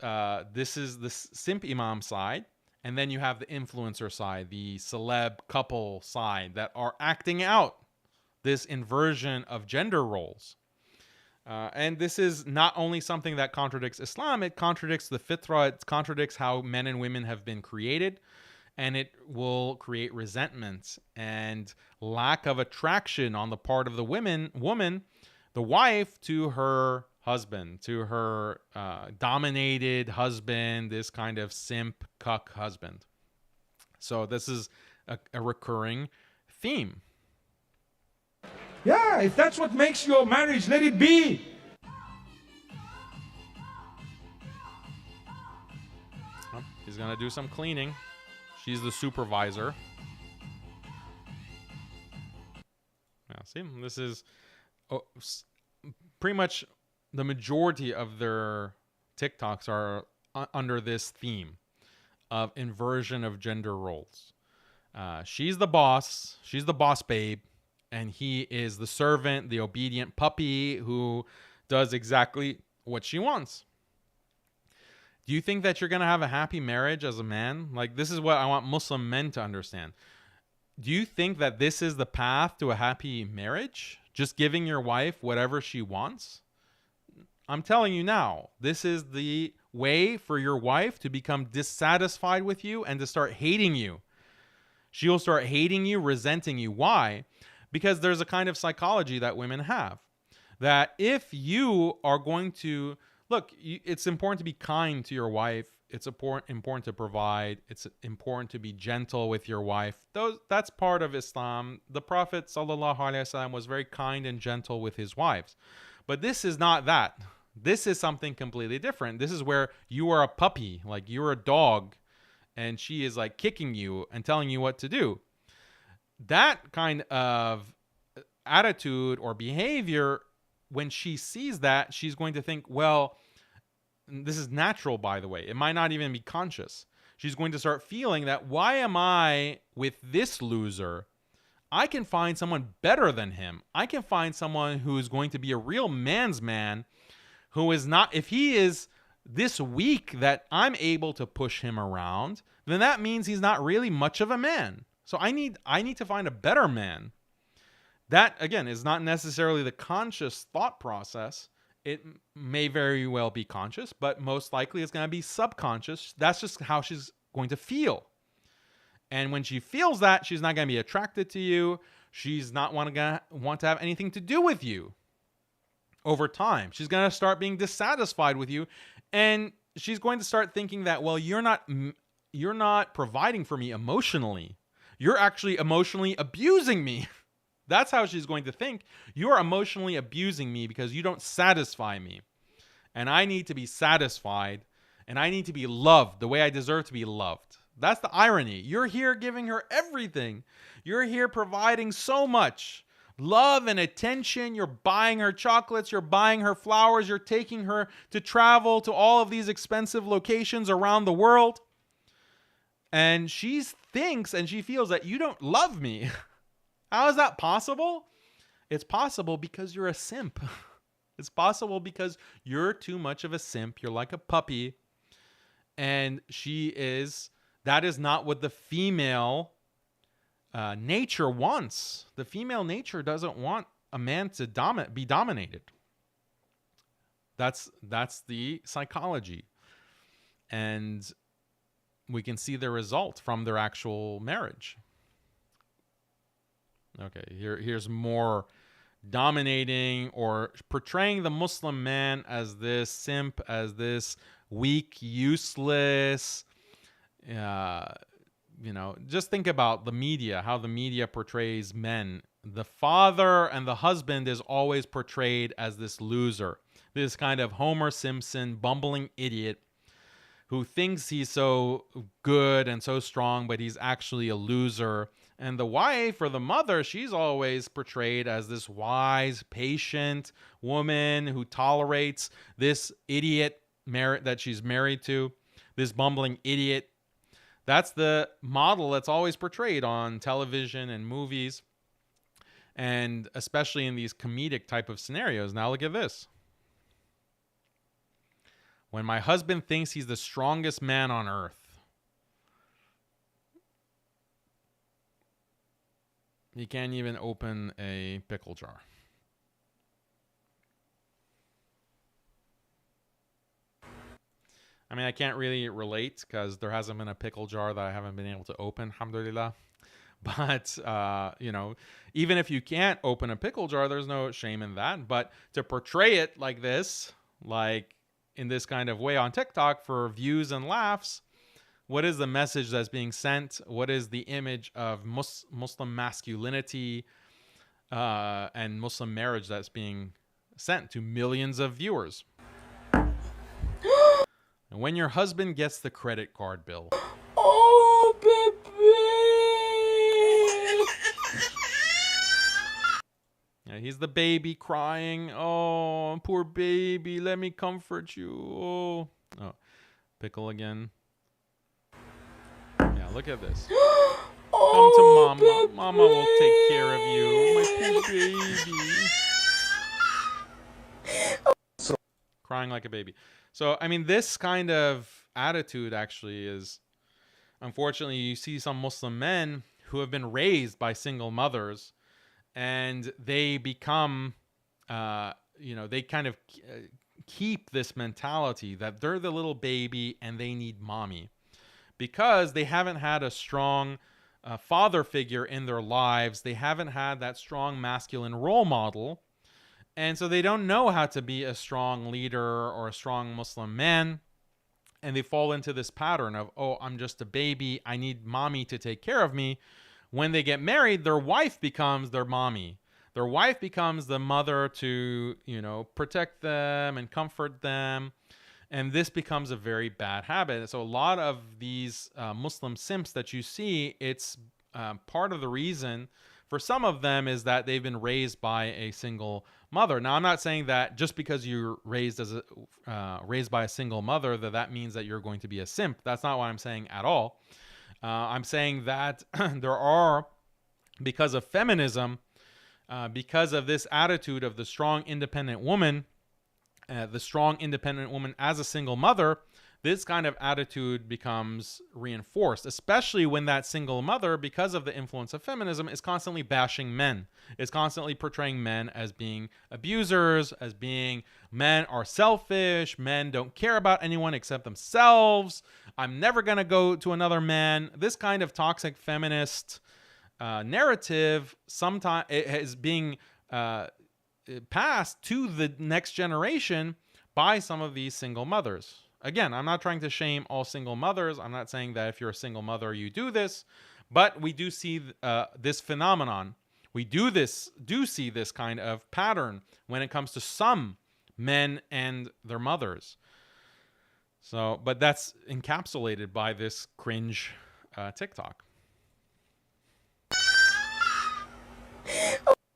this is the simp imam side. And then you have the influencer side, the celeb couple side that are acting out this inversion of gender roles. And this is not only something that contradicts Islam, it contradicts the fitrah, it contradicts how men and women have been created, and it will create resentment and lack of attraction on the part of the woman, the wife, to her husband, to her dominated husband, this kind of simp, cuck husband. So this is a recurring theme. Yeah, if that's what makes your marriage, let it be. Oh, he's going to do some cleaning. She's the supervisor. Yeah, see, this is pretty much the majority of their TikToks are under this theme of inversion of gender roles. She's the boss babe. And he is the servant, the obedient puppy who does exactly what she wants. Do you think that you're going to have a happy marriage as a man? Like, this is what I want Muslim men to understand. Do you think that this is the path to a happy marriage? Just giving your wife whatever she wants? I'm telling you now, this is the way for your wife to become dissatisfied with you and to start hating you. She'll start hating you, resenting you. Why? because there's a kind of psychology that women have, that if you are going to look, it's important to be kind to your wife. It's important to provide. It's important to be gentle with your wife. That's part of Islam. The Prophet sallallahu alaihi wasallam was very kind and gentle with his wives. But this is not that. This is something completely different. This is where you are a puppy, like you're a dog, and she is like kicking you and telling you what to do. That kind of attitude or behavior, when she sees that, she's going to think, well, this is natural, by the way. It might not even be conscious. She's going to start feeling that, why am I with this loser? I can find someone better than him. I can find someone who is going to be a real man's man, who is not, if he is this weak that I'm able to push him around, then that means he's not really much of a man. So I need to find a better man. That, again, is not necessarily the conscious thought process. It may very well be conscious, but most likely it's going to be subconscious. That's just how she's going to feel. And when she feels that, she's not going to be attracted to you. She's not want to have anything to do with you. Over time, she's going to start being dissatisfied with you, and she's going to start thinking that, well, you're not providing for me emotionally. You're actually emotionally abusing me. That's how she's going to think. You're emotionally abusing me because you don't satisfy me. And I need to be satisfied, and I need to be loved the way I deserve to be loved. That's the irony. You're here giving her everything. You're here providing so much love and attention. You're buying her chocolates. You're buying her flowers. You're taking her to travel to all of these expensive locations around the world. And she thinks and she feels that you don't love me. How is that possible? It's possible because you're a simp. It's possible because you're too much of a simp. You're like a puppy. And that is not what the female nature wants. The female nature doesn't want a man to be dominated. That's the psychology. And we can see the result from their actual marriage. Okay, here's more dominating or portraying the Muslim man as this simp, as this weak, useless. Just think about the media, how the media portrays men. The father and the husband is always portrayed as this loser, this kind of Homer Simpson bumbling idiot who thinks he's so good and so strong, but he's actually a loser. And the wife or the mother, she's always portrayed as this wise, patient woman who tolerates this idiot that she's married to, this bumbling idiot. That's the model that's always portrayed on television and movies, and especially in these comedic type of scenarios. Now look at this. When my husband thinks he's the strongest man on earth, he can't even open a pickle jar. I mean, I can't really relate because there hasn't been a pickle jar that I haven't been able to open, alhamdulillah. But, even if you can't open a pickle jar, there's no shame in that. But to portray it like this, like in this kind of way on TikTok for views and laughs, what is the message that's being sent? What is the image of Muslim masculinity and Muslim marriage that's being sent to millions of viewers? And when your husband gets the credit card bill. Oh, baby. Yeah, he's the baby crying. Oh, poor baby. Let me comfort you. Oh, pickle again. Yeah, look at this. Come to mama. Baby. Mama will take care of you. My poor baby. Crying like a baby. So, I mean, this kind of attitude actually is, unfortunately, you see some Muslim men who have been raised by single mothers, and they become, they kind of keep this mentality that they're the little baby and they need mommy because they haven't had a strong father figure in their lives. They haven't had that strong masculine role model. And so they don't know how to be a strong leader or a strong Muslim man. And they fall into this pattern of, oh, I'm just a baby. I need mommy to take care of me. When they get married, their wife becomes their mommy. Their wife becomes the mother to, protect them and comfort them. And this becomes a very bad habit. So a lot of these Muslim simps that you see, it's part of the reason for some of them is that they've been raised by a single mother. Now, I'm not saying that just because you're raised by a single mother, that means that you're going to be a simp. That's not what I'm saying at all. I'm saying that there are, because of feminism, because of this attitude of the strong, independent woman, as a single mother, this kind of attitude becomes reinforced, especially when that single mother, because of the influence of feminism, is constantly bashing men. Is constantly portraying men as being abusers, as being men are selfish, men don't care about anyone except themselves. I'm never going to go to another man. This kind of toxic feminist narrative sometimes is being passed to the next generation by some of these single mothers. Again, I'm not trying to shame all single mothers. I'm not saying that if you're a single mother, you do this, but we do see this phenomenon. We do see this kind of pattern when it comes to some men and their mothers. So, but that's encapsulated by this cringe TikTok.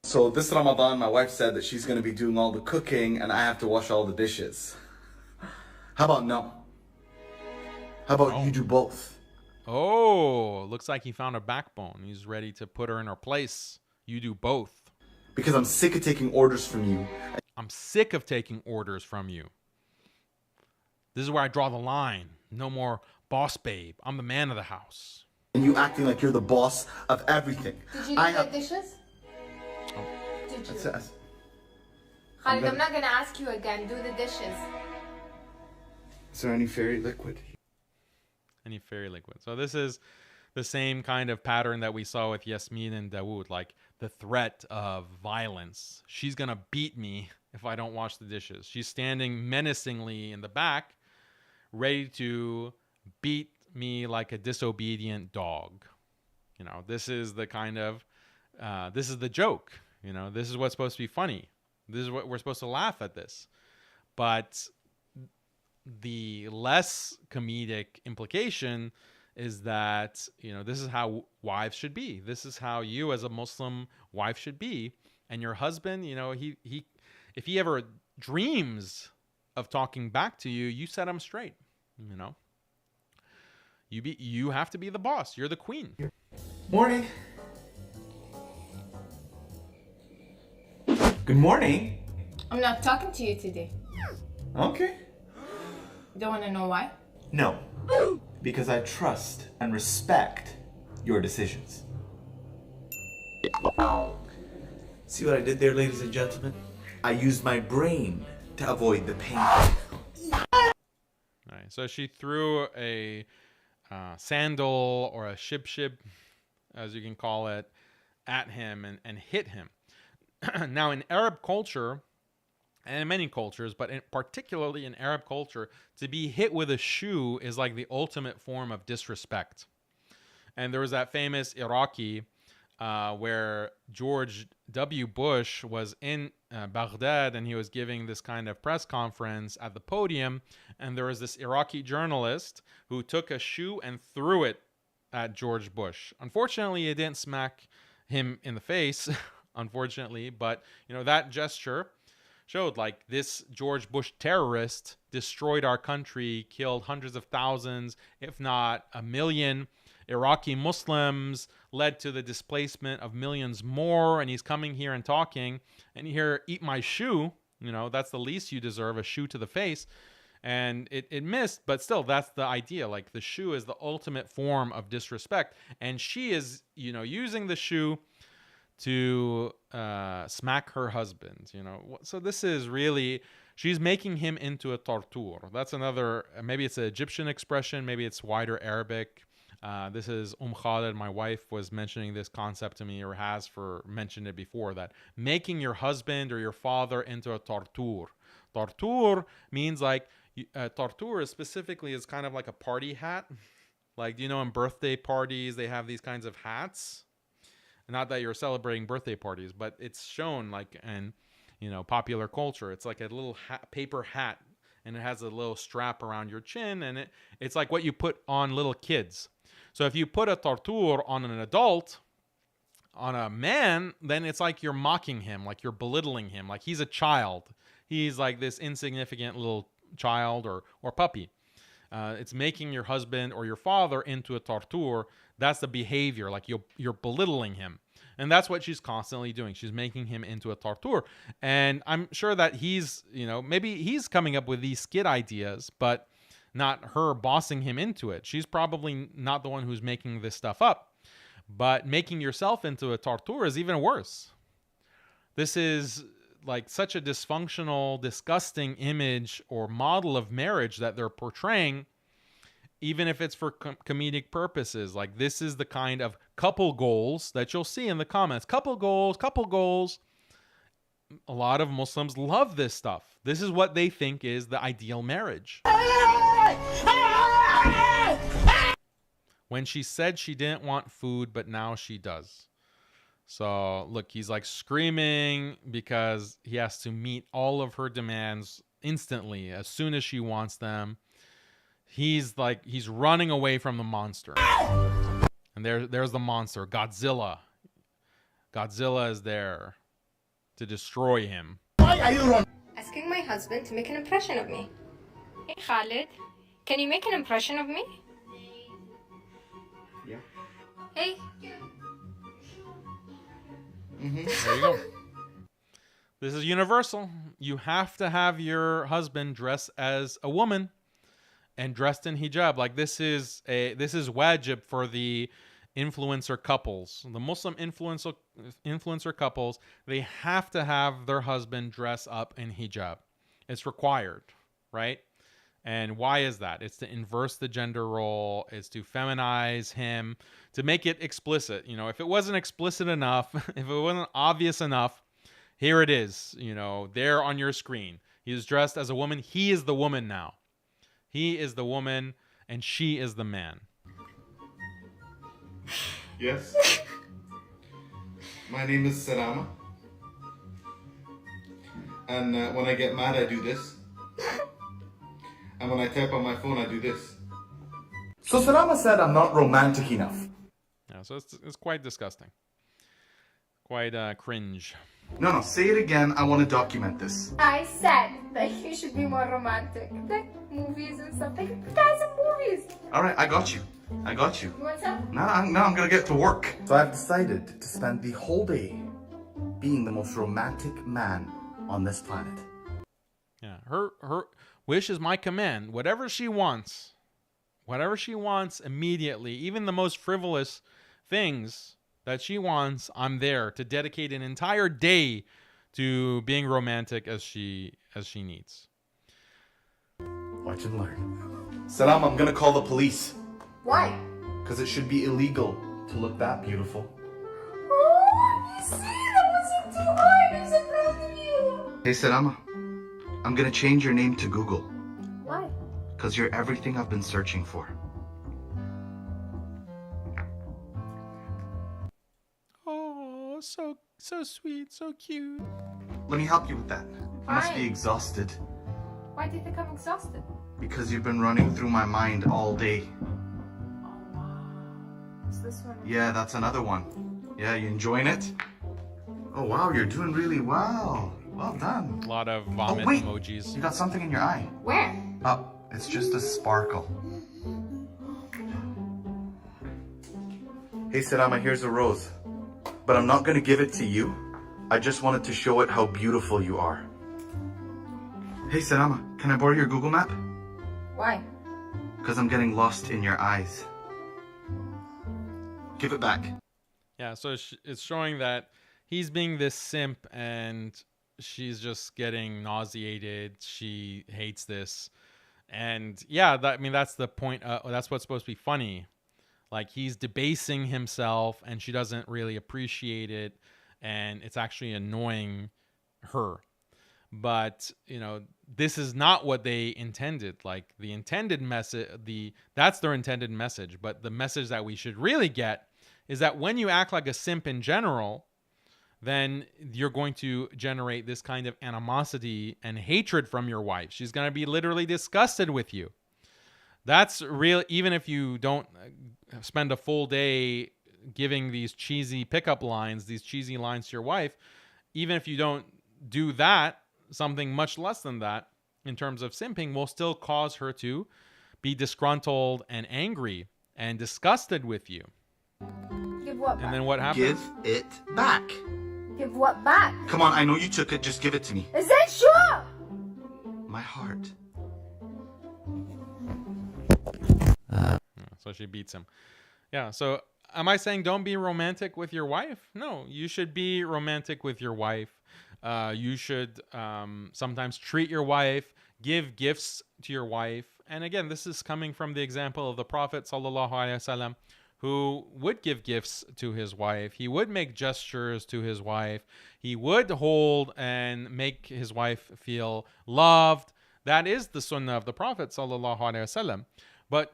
So this Ramadan, my wife said that she's going to be doing all the cooking and I have to wash all the dishes. How about no? How about you do both? Oh, looks like he found a backbone. He's ready to put her in her place. You do both. Because I'm sick of taking orders from you. I'm sick of taking orders from you. This is where I draw the line. No more boss babe. I'm the man of the house. And you acting like you're the boss of everything. Did you do the dishes? Oh. Did you? Khalid, I'm not gonna ask you again. Do the dishes. Is there any fairy liquid? Any fairy liquid. So this is the same kind of pattern that we saw with Yasmin and Dawood, like the threat of violence. She's gonna beat me if I don't wash the dishes. She's standing menacingly in the back, ready to beat me like a disobedient dog. This is the kind of, this is the joke. This is what's supposed to be funny. This is what we're supposed to laugh at this. But the less comedic implication is that, this is how wives should be. This is how you as a Muslim wife should be. And your husband, if he ever dreams of talking back to you, you set him straight. You have to be the boss. You're the queen. Morning. Good morning. I'm not talking to you today. Okay. Don't want to know why? No, because I trust and respect your decisions. See what I did there, ladies and gentlemen? I used my brain to avoid the pain. All right, so she threw a sandal or a shib, as you can call it, at him and hit him. Now, in Arab culture, and in many cultures, but particularly in Arab culture, to be hit with a shoe is like the ultimate form of disrespect. And there was that famous Iraqi where George W. Bush was in Baghdad, and he was giving this kind of press conference at the podium, and there was this Iraqi journalist who took a shoe and threw it at George Bush. Unfortunately, it didn't smack him in the face, unfortunately, but that gesture showed like this George Bush terrorist destroyed our country, killed hundreds of thousands, if not 1 million Iraqi Muslims, led to the displacement of millions more, and he's coming here and talking, and here, eat my shoe, that's the least you deserve, a shoe to the face. And it missed, but still, that's the idea. Like, the shoe is the ultimate form of disrespect, and she is, using the shoe to smack her husband. So this is really, she's making him into a torture. That's another, maybe it's an Egyptian expression, maybe it's wider Arabic. This is Khalid. My wife was mentioning this concept to me, or mentioned it before, that making your husband or your father into a tortur. Tortur means like, tortur is specifically is kind of like a party hat. Like, you know, in birthday parties, they have these kinds of hats. Not that you're celebrating birthday parties, but it's shown like in, you know, popular culture. It's like a little paper hat, and it has a little strap around your chin, and it's like what you put on little kids. So if you put a tortur on an adult, on a man, then it's like you're mocking him, like you're belittling him, like he's a child. He's like this insignificant little child or puppy. It's making your husband or your father into a tortur. That's the behavior, like you're belittling him. And that's what she's constantly doing. She's making him into a tortur. And I'm sure that he's, you know, maybe he's coming up with these skit ideas, but not her bossing him into it. She's probably not the one who's making this stuff up. But making yourself into a tortur is even worse. This is like such a dysfunctional, disgusting image or model of marriage that they're portraying, even if it's for comedic purposes. Like, this is the kind of couple goals that you'll see in the comments. Couple goals, couple goals. A lot of Muslims love this stuff. This is what they think is the ideal marriage. When she said she didn't want food, but now she does. So look, he's like screaming because he has to meet all of her demands instantly as soon as she wants them. He's running away from the monster. And there's the monster, Godzilla. Godzilla is there to destroy him. Asking my husband to make an impression of me. Hey Khalid, can you make an impression of me? Yeah. Hey. There you go. This is universal. You have to have your husband dress as a woman and dressed in hijab. Like, this is wajib for the influencer couples. The Muslim influencer couples, they have to have their husband dress up in hijab. It's required, right? And why is that? It's to inverse the gender role. It's to feminize him, to make it explicit. You know, if it wasn't explicit enough, if it wasn't obvious enough, here it is, you know, there on your screen. He is dressed as a woman. He is the woman now. He is the woman and she is the man. Yes. My name is Salama. And when I get mad, I do this. And when I type on my phone, I do this. So Salama said I'm not romantic enough. Yeah, so it's quite disgusting. Quite cringe. No, say it again. I want to document this. I said that you should be more romantic. Like movies and stuff. Like guys in movies. All right, I got you. You want some? No, I'm going to get to work. So I've decided to spend the whole day being the most romantic man on this planet. Yeah, her wish is my command. Whatever she wants immediately, even the most frivolous things that she wants, I'm there to dedicate an entire day to being romantic as she needs. Watch and learn. Salam, I'm gonna call the police. Why? Because it should be illegal to look that beautiful. Oh, you see, that wasn't too hard. I'm so proud of you. Hey, Salama, I'm gonna change your name to Google. Why? Because you're everything I've been searching for. Oh, so sweet, so cute. Let me help you with that. You must be Fine. exhausted. Why do you think I'm exhausted? Because you've been running through my mind all day. Oh, wow. Is this one? Yeah, that's another one. Yeah, you enjoying it? Oh, wow, you're doing really well. Well done. A lot of vomit wait. emojis. You got something in your eye. Where? Oh, it's just a sparkle. Hey, Salama, here's a rose. But I'm not gonna give it to you. I just wanted to show it how beautiful you are. Hey, Salama, can I borrow your Google map? Why? Because I'm getting lost in your eyes. Give it back. Yeah, so it's showing that he's being this simp and she's just getting nauseated. She hates this. And yeah, that's the point. That's what's supposed to be funny. Like he's debasing himself and she doesn't really appreciate it, and it's actually annoying her. But, you know, this is not what they intended. Like the intended message, that's their intended message. But the message that we should really get is that when you act like a simp in general, then you're going to generate this kind of animosity and hatred from your wife. She's going to be literally disgusted with you. That's real. Even if you don't spend a full day giving these cheesy pickup lines, these cheesy lines to your wife, even if you don't do that, something much less than that in terms of simping will still cause her to be disgruntled and angry and disgusted with you. Give what And back? then what happens? Give it back. Give what back? Come on, I know you took it. Just give it to me. Is that sure? My heart. So she beats him. Yeah. So am I saying don't be romantic with your wife? No, you should be romantic with your wife. You should sometimes treat your wife, give gifts to your wife. And again, this is coming from the example of the Prophet sallallahu alaihi wasallam, who would give gifts to his wife. He would make gestures to his wife. He would hold and make his wife feel loved. That is the sunnah of the Prophet sallallahu alaihi wasallam. But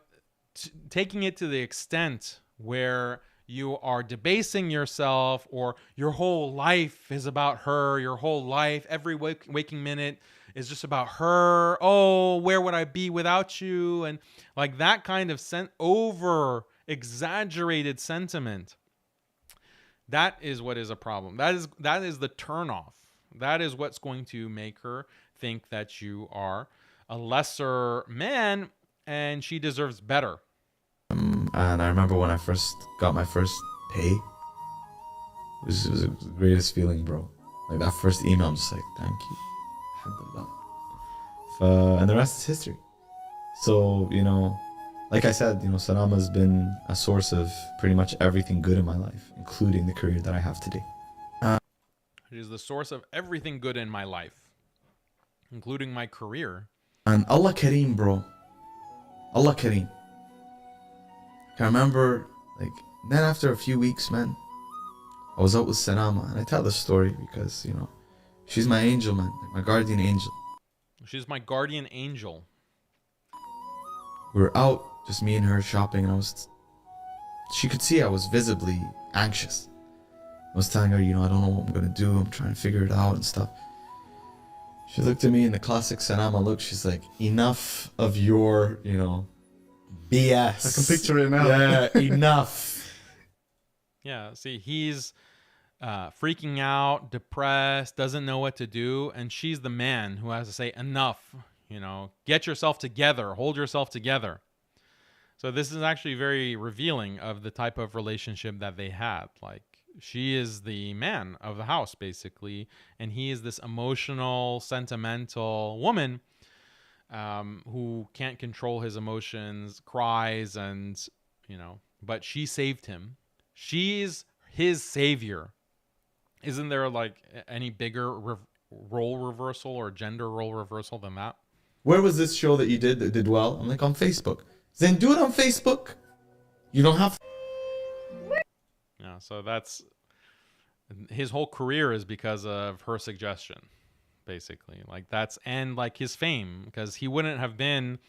taking it to the extent where you are debasing yourself, or your whole life is about her, your whole life, every waking minute is just about her. Oh, where would I be without you? And like that kind of over exaggerated sentiment. That is what is a problem. That is the turnoff. That is what's going to make her think that you are a lesser man and she deserves better. And I remember when I first got my first pay, it was the greatest feeling, bro. Like that first email, I'm just like, thank you. Alhamdulillah. And the rest is history. So, you know, like I said, you know, Salama has been a source of pretty much everything good in my life, including the career that I have today. It is the source of everything good in my life, including my career. And Allah Kareem, bro. Allah Kareem. I remember, like, then after a few weeks, man, I was out with Salama, and I tell this story because, you know, she's my angel, man, like my guardian angel. She's my guardian angel. We were out, just me and her shopping, and she could see I was visibly anxious. I was telling her, you know, I don't know what I'm gonna do, I'm trying to figure it out and stuff. She looked at me in the classic Salama look, she's like, enough of your, you know, BS. I can picture it now. Yeah, enough. Yeah, see, he's freaking out, depressed, doesn't know what to do, and she's the man who has to say, enough, you know, get yourself together, hold yourself together. So this is actually very revealing of the type of relationship that they had. Like, she is the man of the house, basically, and he is this emotional, sentimental woman who can't control his emotions, cries, and, you know, but she saved him. She's his savior. Isn't there like any bigger role reversal or gender role reversal than that? Where was this show that you did that did well? I'm like, on Facebook. Then do it on Facebook. You don't have to. Yeah, so that's his whole career is because of her suggestion, basically. Like that's, and like his fame, because he wouldn't have been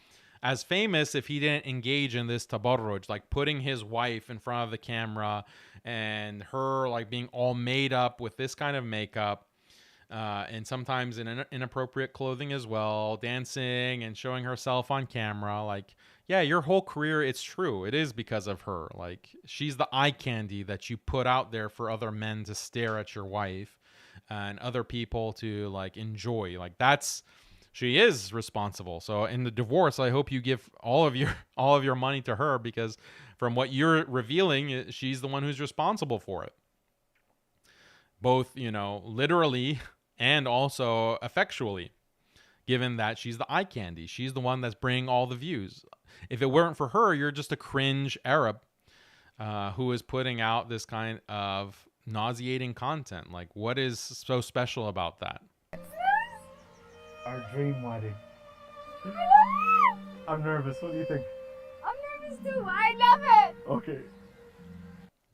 as famous if he didn't engage in this tabarruj, like putting his wife in front of the camera and her like being all made up with this kind of makeup and sometimes in inappropriate clothing as well, dancing and showing herself on camera. Like, yeah, your whole career, it's true. It is because of her. Like, she's the eye candy that you put out there for other men to stare at your wife and other people to like enjoy. Like that's, she is responsible. So in the divorce, I hope you give all of your money to her, because from what you're revealing, she's the one who's responsible for it. Both, you know, literally and also effectually, given that she's the eye candy. She's the one that's bringing all the views. If it weren't for her, you're just a cringe Arab who is putting out this kind of nauseating content. Like, what is so special about that? Our dream wedding. I'm nervous. What do you think? I'm nervous too. I love it. Okay.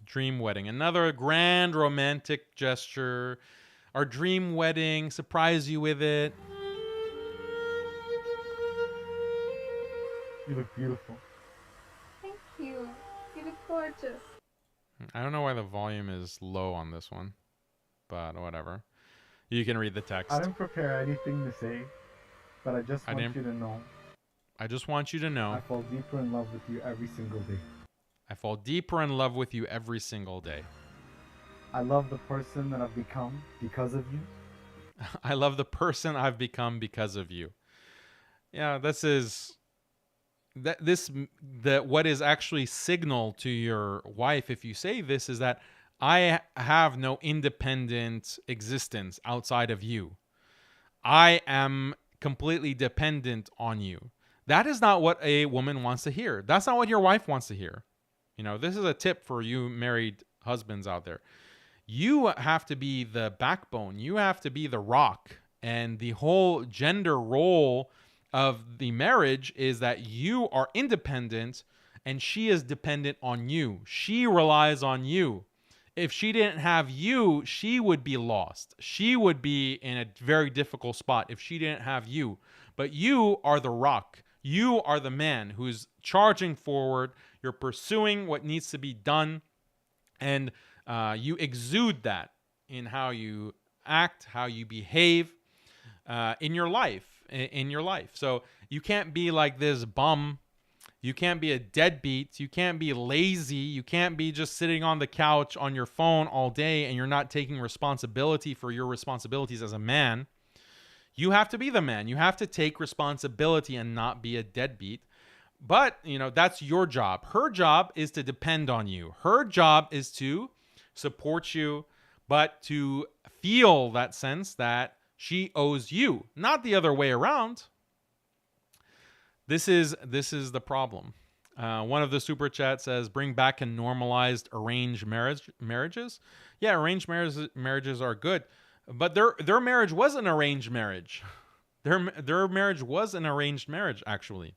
Dream wedding. Another grand romantic gesture. Our dream wedding. Surprise you with it. You look beautiful. Thank you. You look gorgeous. I don't know why the volume is low on this one, but whatever. You can read the text. I didn't prepare anything to say, but I just want you to know. I just want you to know. I fall deeper in love with you every single day. I fall deeper in love with you every single day. I love the person that I've become because of you. I love the person I've become because of you. Yeah, this is what is actually signal to your wife if you say this is that I have no independent existence outside of you. I am completely dependent on you. That is not what a woman wants to hear. That's not what your wife wants to hear. You know, this is a tip for you married husbands out there. You have to be the backbone. You have to be the rock. And the whole gender role of the marriage is that you are independent and she is dependent on you. She relies on you. If she didn't have you, she would be lost. She would be in a very difficult spot if she didn't have you. But you are the rock. You are the man who's charging forward. You're pursuing what needs to be done. And you exude that in how you act, how you behave in your life. So you can't be like this bum. You can't be a deadbeat. You can't be lazy. You can't be just sitting on the couch on your phone all day and you're not taking responsibility for your responsibilities as a man. You have to be the man. You have to take responsibility and not be a deadbeat. But, you know, that's your job. Her job is to depend on you. Her job is to support you, but to feel that sense that she owes you, not the other way around. This is the problem. One of the super chats says, "Bring back and normalized arranged marriages." Yeah, arranged marriages are good, but their marriage was an arranged marriage. Their marriage was an arranged marriage, actually.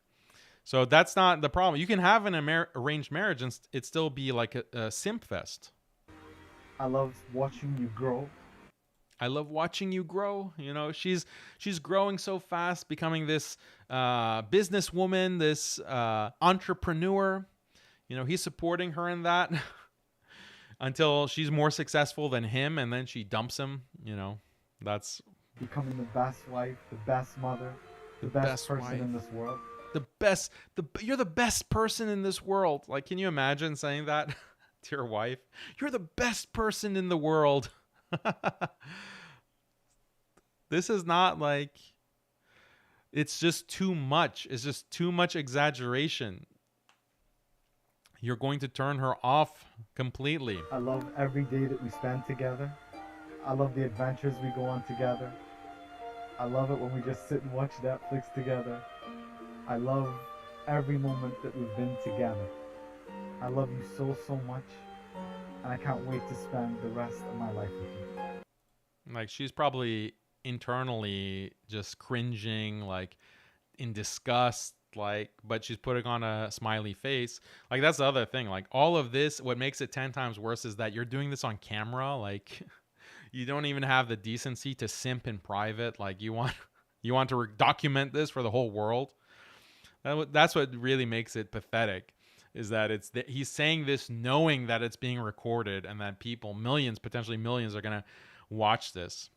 So that's not the problem. You can have an arranged marriage and it still be like a simp fest. I love watching you grow. I love watching you grow. You know, she's growing so fast, becoming this businesswoman, this entrepreneur. You know, he's supporting her in that until she's more successful than him, and then she dumps him. You know, that's becoming the best wife, the best mother, the best person wife. In this world. You're the best person in this world. Like, can you imagine saying that to your wife? You're the best person in the world. This is not like, it's just too much. It's just too much exaggeration. You're going to turn her off completely. I love every day that we spend together. I love the adventures we go on together. I love it when we just sit and watch Netflix together. I love every moment that we've been together. I love you so, so much. And I can't wait to spend the rest of my life with you. Like, she's probably internally just cringing, like in disgust, like, but she's putting on a smiley face. Like, that's the other thing. Like, all of this, what makes it 10 times worse is that you're doing this on camera. Like, you don't even have the decency to simp in private. Like, you want to document this for the whole world. That's what really makes it pathetic, is that he's saying this knowing that it's being recorded and that people, millions, potentially millions, are going to watch this.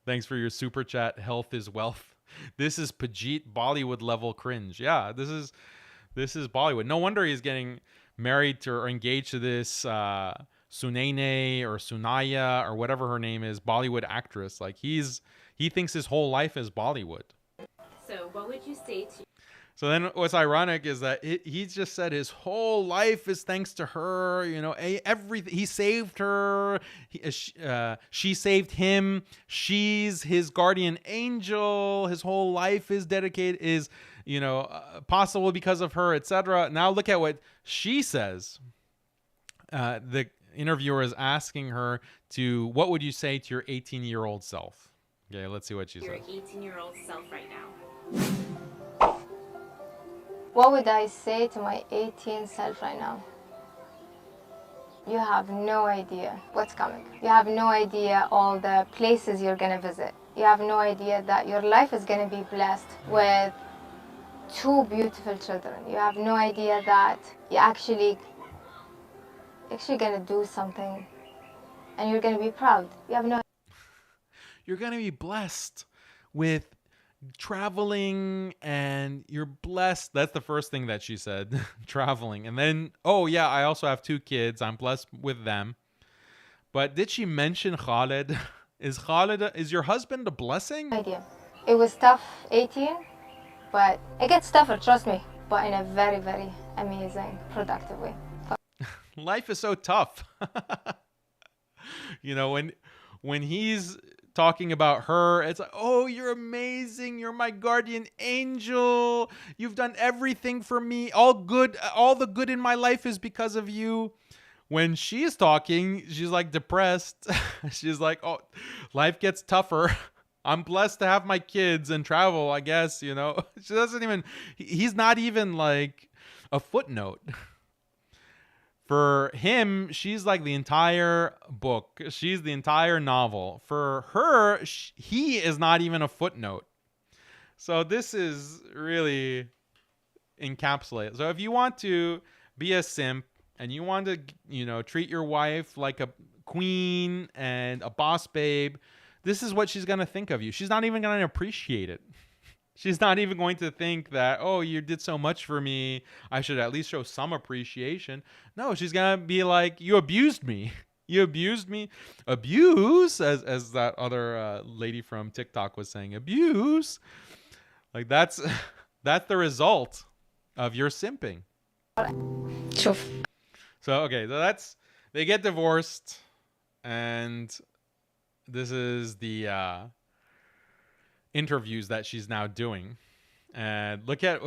Thanks for your super chat. Health is wealth. This is Pajit Bollywood level cringe. Yeah, this is Bollywood. No wonder he's getting married to or engaged to this Sunaine or Sunaya or whatever her name is, Bollywood actress. Like, he thinks his whole life is Bollywood. So what would you say to... So then what's ironic is that he just said his whole life is thanks to her. You know, everything. He saved her. She saved him. She's his guardian angel. His whole life is dedicated, possible because of her, etc. Now look at what she says. The interviewer is asking her what would you say to your 18-year-old self? Okay, let's see what she says. Your 18-year-old self right now. What would I say to my 18 self right now? You have no idea what's coming. You have no idea all the places you're gonna visit. You have no idea that your life is gonna be blessed with 2 beautiful children. You have no idea that you're actually gonna do something and you're gonna be proud. You have no. You're gonna be blessed with traveling, and you're blessed. That's the first thing that she said. Traveling. And then, oh yeah, I also have 2 kids. I'm blessed with them. But did she mention Khalid? Is your husband a blessing? Idea. It was tough 18, but it gets tougher, trust me, but in a very, very amazing, productive way. Life is so tough. You know, when he's talking about her, it's like, oh, you're amazing, you're my guardian angel, you've done everything for me, all the good in my life is because of you. When she's talking, she's like depressed. She's like, oh, life gets tougher. I'm blessed to have my kids and travel, I guess, you know. She doesn't even, he's not even like a footnote. For him, she's like the entire book. She's the entire novel. For her, he is not even a footnote. So this is really encapsulated. So if you want to be a simp and you want to, you know, treat your wife like a queen and a boss babe, this is what she's going to think of you. She's not even going to appreciate it. She's not even going to think that, oh, you did so much for me, I should at least show some appreciation. No, she's going to be like, you abused me. You abused me. Abuse, as that other lady from TikTok was saying, abuse. Like that's the result of your simping. Sure. So, okay, so they get divorced, and this is the interviews that she's now doing. And look at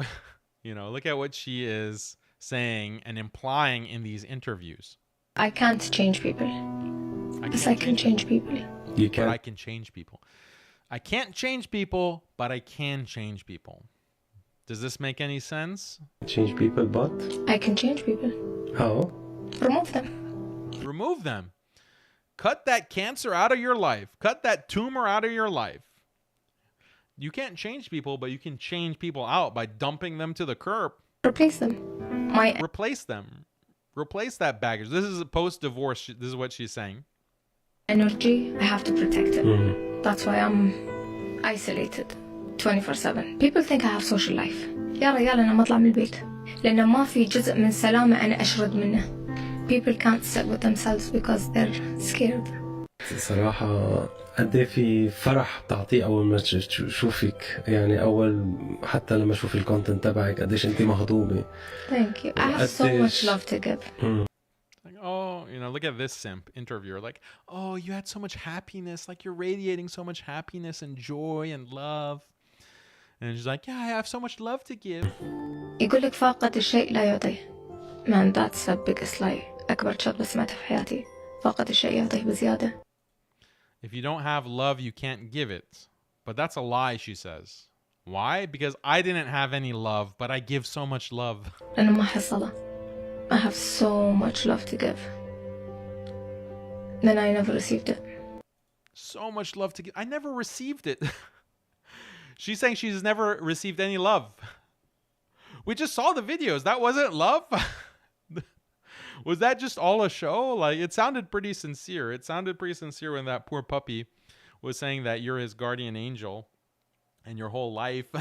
what she is saying and implying in these interviews. I can't change people. Yes, I can change people. You can. But I can change people. I can't change people, but I can change people. Does this make any sense? Change people, but? I can change people. How? Remove them. Remove them. Cut that cancer out of your life. Cut that tumor out of your life. You can't change people, but you can change people out by dumping them to the curb. Replace them. Replace them. Replace that baggage. This is a post-divorce. This is what she's saying. Energy, I have to protect it. That's why I'm isolated 24/7. People think I have social life. يا رجال أنا ما أطلع من البيت لأن ما في جزء من سلامة أنا أشرد منه. People can't sit with themselves because they're scared. صراحة قد في فرح بتعطيه أول ما تشوفك، يعني أول حتى لما أشوف الكونتنت تبعك قديش أنت مهضومة. Thank you. I have so much love to give. Like, oh, you know, look at this simp interviewer. Like, oh, you had so much happiness. Like, you're radiating so much happiness and joy and love. And she's like, yeah, I have so much love to give. يقول لك فاقد الشيء لا يعطيه. Man, that's a biggest lie. أكبر شغلة سمعتها في حياتي. فاقد الشيء يعطيه بزيادة. If you don't have love, you can't give it. But that's a lie, she says. Why? Because I didn't have any love, but I give so much love. أنا ما حصلة. I have so much love to give. Then I never received it. So much love to give. I never received it. She's saying she's never received any love. We just saw the videos. That wasn't love? Was that just all a show? Like, it sounded pretty sincere. It sounded pretty sincere when that poor puppy was saying that you're his guardian angel and your whole life,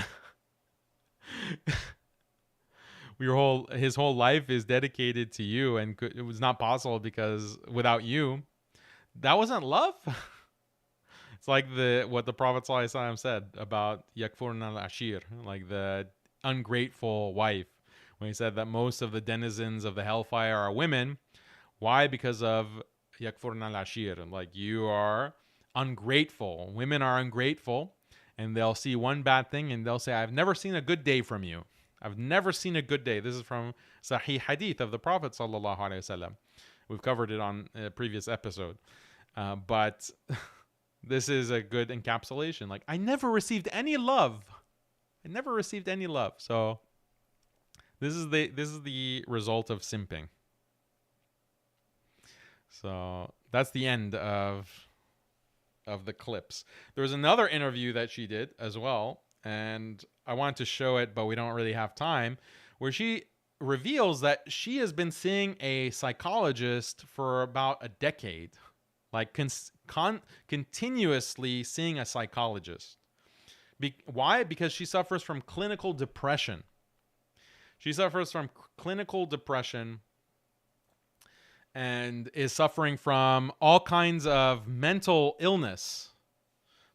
his whole life is dedicated to you, and it was not possible because without you, that wasn't love. It's like what the Prophet ﷺ said about yakfurna al-ashir, like the ungrateful wife, when he said that most of the denizens of the hellfire are women. Why? Because of yakfurna al-ashir. Like, you are ungrateful. Women are ungrateful, and they'll see one bad thing and they'll say, I've never seen a good day from you. I've never seen a good day. This is from Sahih Hadith of the Prophet ﷺ. We've covered it on a previous episode. But this is a good encapsulation. Like, I never received any love. I never received any love. So This is the result of simping. So that's the end of the clips. There was another interview that she did as well, and I wanted to show it, but we don't really have time, where she reveals that she has been seeing a psychologist for about a decade, like continuously seeing a psychologist. Why? Because she suffers from clinical depression. She suffers from clinical depression and is suffering from all kinds of mental illness.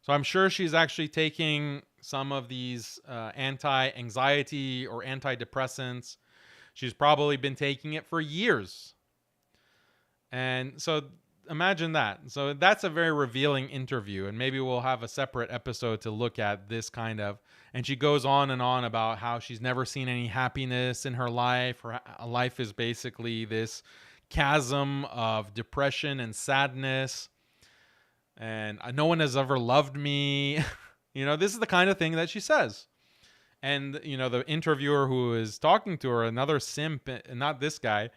So I'm sure she's actually taking some of these anti-anxiety or antidepressants. She's probably been taking it for years. And so imagine that. So that's a very revealing interview, and maybe we'll have a separate episode to look at this kind of. And she goes on and on about how she's never seen any happiness in her life. Her life is basically this chasm of depression and sadness, and no one has ever loved me. This is the kind of thing that she says. And the interviewer who is talking to her, another simp, not this guy,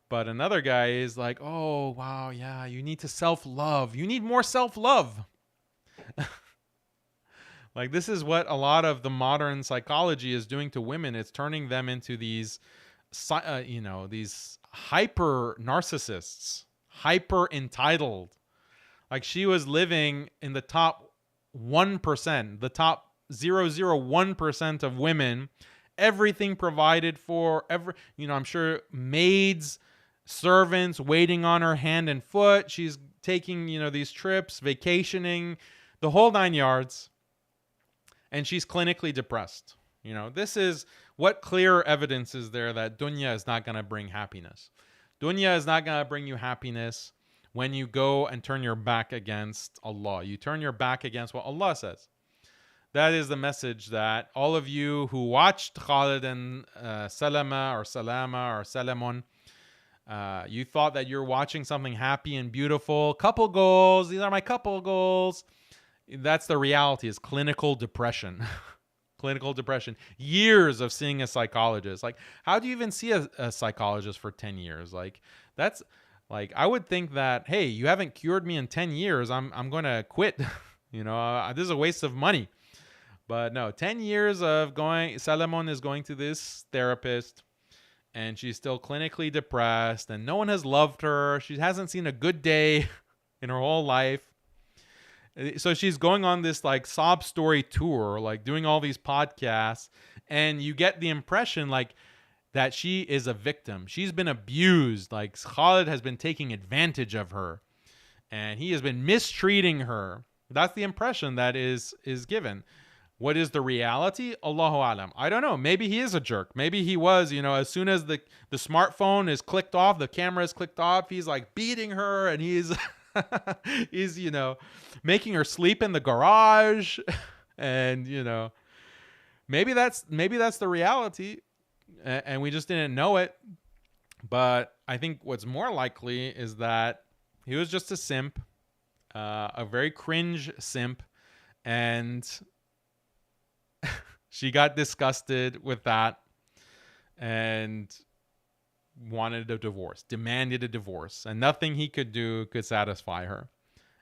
but another guy, is like, oh wow, yeah, you need to self-love, you need more self-love. Like, this is what a lot of the modern psychology is doing to women. It's turning them into these these hyper narcissists, hyper entitled. Like, she was living in the top 1%, the top 0.001% of women, everything provided for, I'm sure maids, servants waiting on her hand and foot. She's taking, these trips, vacationing, the whole 9 yards. And she's clinically depressed. This is what clear evidence is there that dunya is not going to bring happiness. Dunya is not going to bring you happiness when you go and turn your back against Allah. You turn your back against what Allah says. That is the message that all of you who watched Khalid and Salama or Salamon, you thought that you're watching something happy and beautiful. Couple goals. These are my couple goals. That's the reality, is clinical depression. Clinical depression. Years of seeing a psychologist. Like, how do you even see a psychologist for 10 years? Like, that's like, I would think that, hey, you haven't cured me in 10 years. I'm going to quit. This is a waste of money. But no, 10 years of going, Salamon is going to this therapist, and she's still clinically depressed, and no one has loved her. She hasn't seen a good day in her whole life. So she's going on this like sob story tour, like doing all these podcasts, and you get the impression like that she is a victim. She's been abused. Like, Khalid has been taking advantage of her, and he has been mistreating her. That's the impression that is given. What is the reality? Allahu alam. I don't know. Maybe he is a jerk. Maybe he was, as soon as the smartphone is clicked off, the camera is clicked off, he's like beating her, and he's he's, making her sleep in the garage. And, maybe that's the reality, and we just didn't know it. But I think what's more likely is that he was just a simp, a very cringe simp, and she got disgusted with that and wanted a divorce, demanded a divorce, and nothing he could do could satisfy her.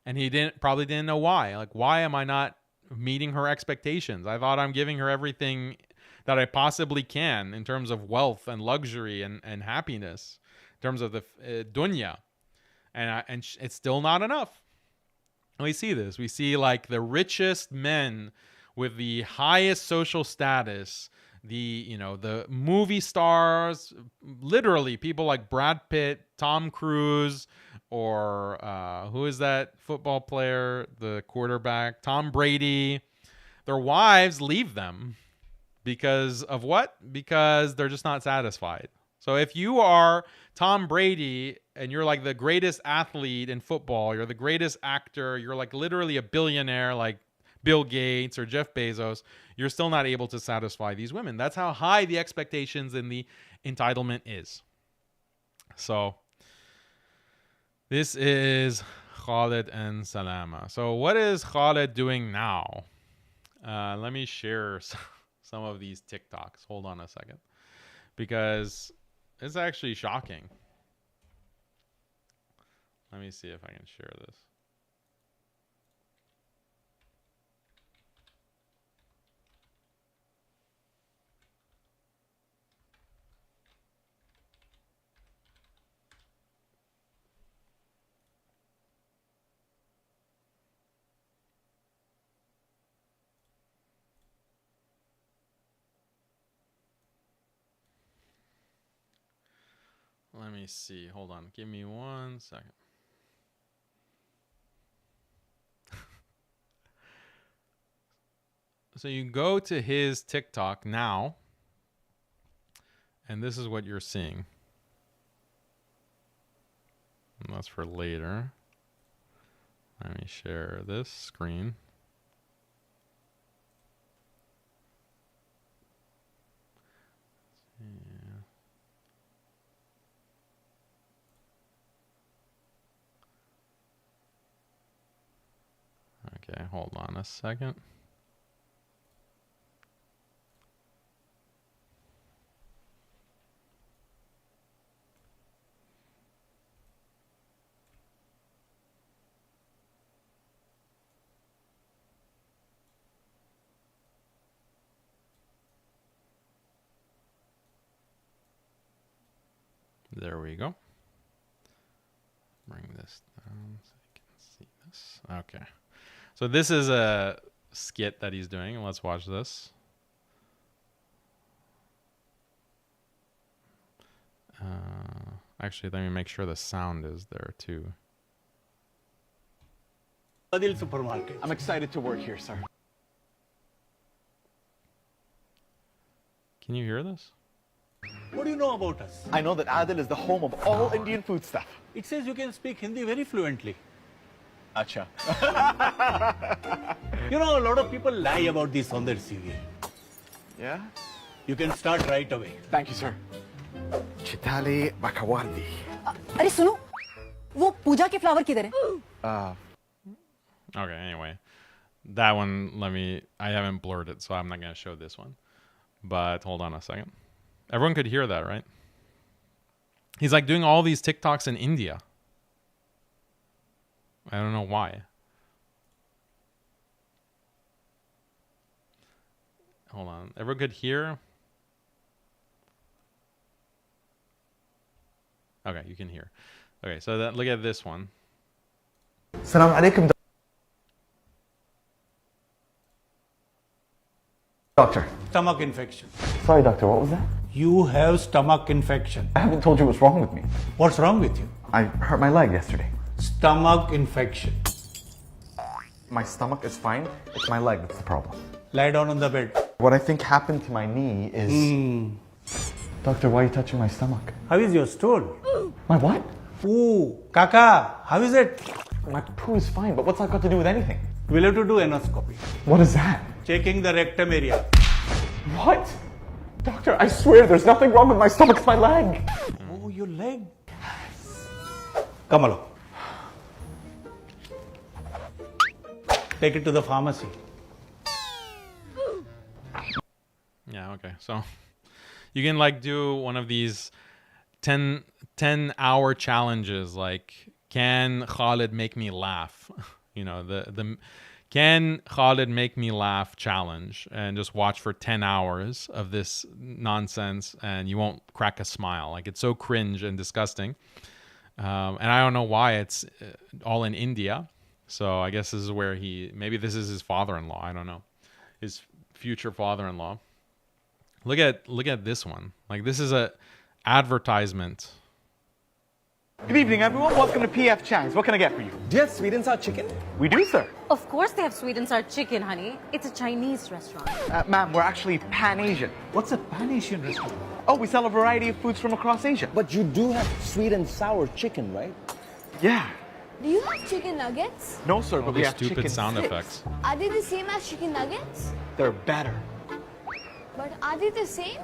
And he probably didn't know why. Like, why am I not meeting her expectations? I thought I'm giving her everything that I possibly can in terms of wealth and luxury and happiness, in terms of the dunya. And it's still not enough. And we see this. We see like the richest men with the highest social status, the movie stars, literally people like Brad Pitt, Tom Cruise, or who is that football player, the quarterback, Tom Brady. Their wives leave them because of what? Because they're just not satisfied. So if you are Tom Brady and you're like the greatest athlete in football, you're the greatest actor, you're like literally a billionaire like Bill Gates or Jeff Bezos, you're still not able to satisfy these women. That's how high the expectations and the entitlement is. So this is Khalid and Salama. So what is Khalid doing now? Let me share some of these TikToks. Hold on a second. because it's actually shocking. Let me see if I can share this. Let me see. Hold on. Give me 1 second. So you go to his TikTok now, and this is what you're seeing. And that's for later. Let me share this screen. Okay, hold on a second. There we go. Bring this down so you can see this. Okay. So this is a skit that he's doing. Let's watch this. Actually, let me make sure the sound is there too. Adil Supermarket. I'm excited to work here, sir. Can you hear this? What do you know about us? I know that Adil is the home of all Indian food stuff. It says you can speak Hindi very fluently. Acha. You know, a lot of people lie about this on their CV. Yeah? You can start right away. Thank you, sir. Chitale Bakawardi. अरे सुनो, वो पूजा के flower किधर है? Okay, anyway. That one, I haven't blurred it, so I'm not going to show this one. But hold on a second. Everyone could hear that, right? He's like doing all these TikToks in India. I don't know why. Hold on. Everyone could hear? Okay, you can hear. Okay, so look at this one. Assalamu alaikum, doctor. Stomach infection. Sorry, doctor, what was that? You have stomach infection. I haven't told you what's wrong with me. What's wrong with you? I hurt my leg yesterday. Stomach infection. My stomach is fine. It's my leg that's the problem. Lie down on the bed. What I think happened to my knee is... Doctor, why are you touching my stomach? How is your stool? My what? Ooh, Kaka, how is it? My poo is fine, but what's that got to do with anything? We'll have to do endoscopy. What is that? Checking the rectum area. What? Doctor, I swear there's nothing wrong with my stomach, it's my leg. Oh, your leg? Yes. Come along. Take it to the pharmacy. Yeah, okay. So you can like do one of these 10-hour challenges, like, can Khalid make me laugh? You know, the can Khalid make me laugh challenge, and just watch for 10 hours of this nonsense and you won't crack a smile. Like, it's so cringe and disgusting. And I don't know why it's all in India. So I guess this is where maybe this is his father-in-law. I don't know. His future father-in-law. Look at this one. Like, this is a advertisement. Good evening, everyone. Welcome to PF Chang's. What can I get for you? Do you have sweet and sour chicken? We do, sir. Of course they have sweet and sour chicken, honey. It's a Chinese restaurant. Ma'am, we're actually Pan-Asian. What's a Pan-Asian restaurant? Oh, we sell a variety of foods from across Asia. But you do have sweet and sour chicken, right? Yeah. Do you have chicken nuggets? No, sir, but we These have stupid chicken sound sticks. effects. Are they the same as chicken nuggets? They're better. But are they the same?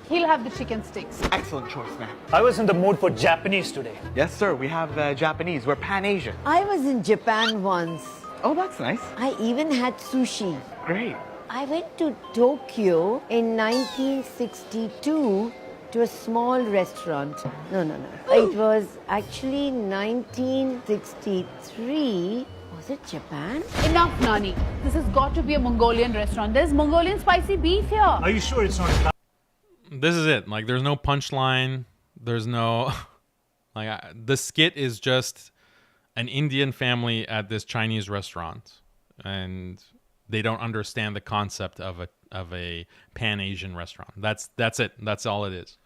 He'll have the chicken sticks. Excellent choice, ma'am. I was in the mood for Japanese today. Yes, sir. We have Japanese. We're Pan-Asian. I was in Japan once. Oh, that's nice. I even had sushi. Great. I went to Tokyo in 1962 to a small restaurant. No. It was actually 1963. Was it Japan? Enough, Nani. This has got to be a Mongolian restaurant. There's Mongolian spicy beef here. Are you sure it's not? This is it. Like, there's no punchline. There's no the skit is just an Indian family at this Chinese restaurant, and they don't understand the concept of a Pan-Asian restaurant. That's it. That's all it is.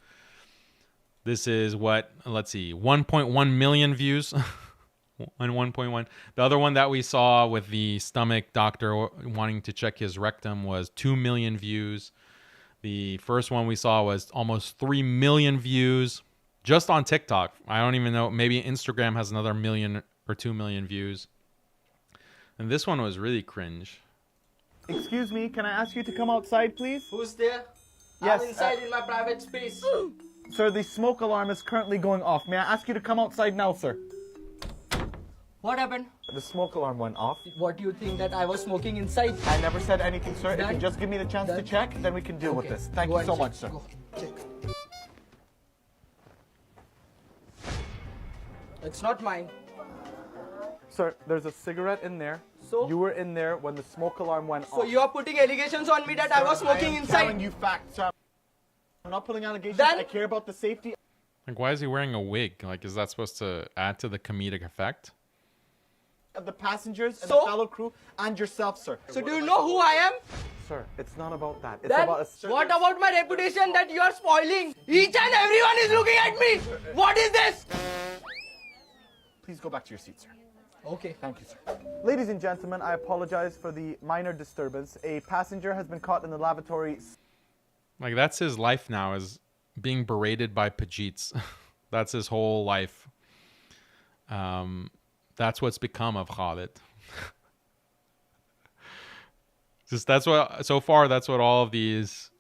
This is what, let's see, 1.1 million views. And 1.1. The other one that we saw with the stomach doctor wanting to check his rectum was 2 million views. The first one we saw was almost 3 million views just on TikTok. I don't even know. Maybe Instagram has another 1 million or 2 million views. And this one was really cringe. Excuse me, can I ask you to come outside, please? Who's there? Yes. I'm inside in my private space. Sir, the smoke alarm is currently going off. May I ask you to come outside now, sir? What happened? The smoke alarm went off. What do you think, that I was smoking inside? I never said anything, sir. Then- If you just give me the chance to check, then we can deal with Okay. this. Thank Go you and so check. much, sir. Go, check. It's not mine. Sir, there's a cigarette in there. So? You were in there when the smoke alarm went So off. you are putting allegations on me that I was smoking I am inside? telling you facts, sir. I'm not putting allegations. Then- I care about the safety. Like, why is he wearing a wig? Like, is that supposed to add to the comedic effect? Of the passengers and So? the fellow crew and yourself, sir. So do you know who I am? Sir, it's not about that. It's Then about a what about my reputation that you are spoiling? Each and everyone is looking at me. What is this? Please go back to your seat, sir. Okay. Thank you, sir. Ladies and gentlemen, I apologize for the minor disturbance. A passenger has been caught in the lavatory. Like, that's his life now, is being berated by Pajits. That's his whole life. That's what's become of Khalid. Just that's what, so far, that's what all of these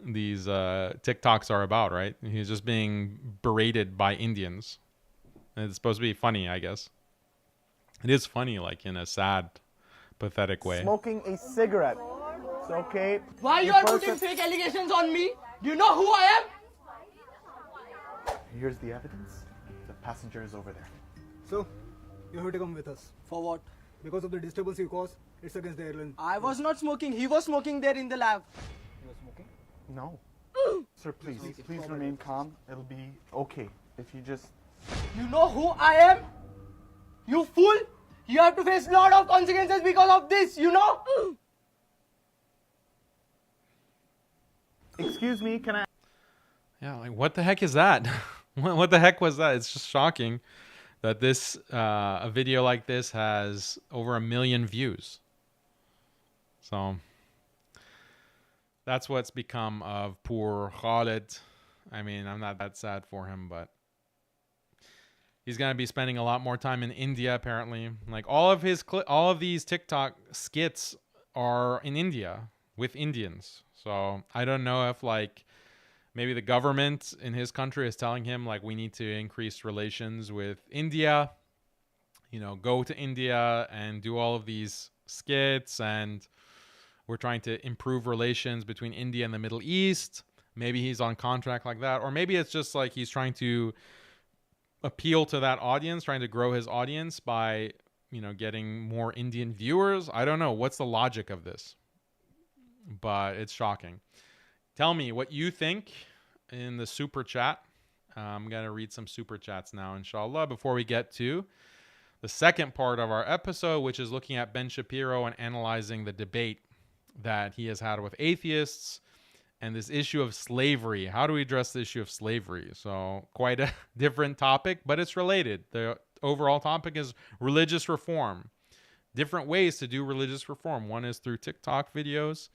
TikToks are about, right? He's just being berated by Indians. And it's supposed to be funny, I guess. It is funny, like, in a sad, pathetic way. Smoking a cigarette. It's okay. Why you The are putting person- fake allegations on me? Do you know who I am? Here's the evidence. The passenger is over there. So, you have to come with us. For what? Because of the disturbance you caused, it's against the airline. I was not smoking. He was smoking there in the lab. You were smoking? No. Sir, please remain calm. It'll be okay if you just... You know who I am? You fool! You have to face a lot of consequences because of this, you know? Excuse me, can I... Yeah, like, what the heck is that? What the heck was that? It's just shocking that this a video like this has over 1 million views. So that's what's become of poor Khalid. I mean, I'm not that sad for him, but he's gonna be spending a lot more time in India apparently. Like, all of these TikTok skits are in India with Indians. So I don't know if, like, maybe the government in his country is telling him, like, we need to increase relations with India. You know, go to India and do all of these skits, and we're trying to improve relations between India and the Middle East. Maybe he's on contract like that. Or maybe it's just like he's trying to appeal to that audience, trying to grow his audience by, you know, getting more Indian viewers. I don't know. What's the logic of this? But it's shocking. Tell me what you think in the super chat. I'm going to read some super chats now, inshallah, before we get to the second part of our episode, which is looking at Ben Shapiro and analyzing the debate that he has had with atheists and this issue of slavery. How do we address the issue of slavery? So quite a different topic, but it's related. The overall topic is religious reform. Different ways to do religious reform. One is through TikTok videos,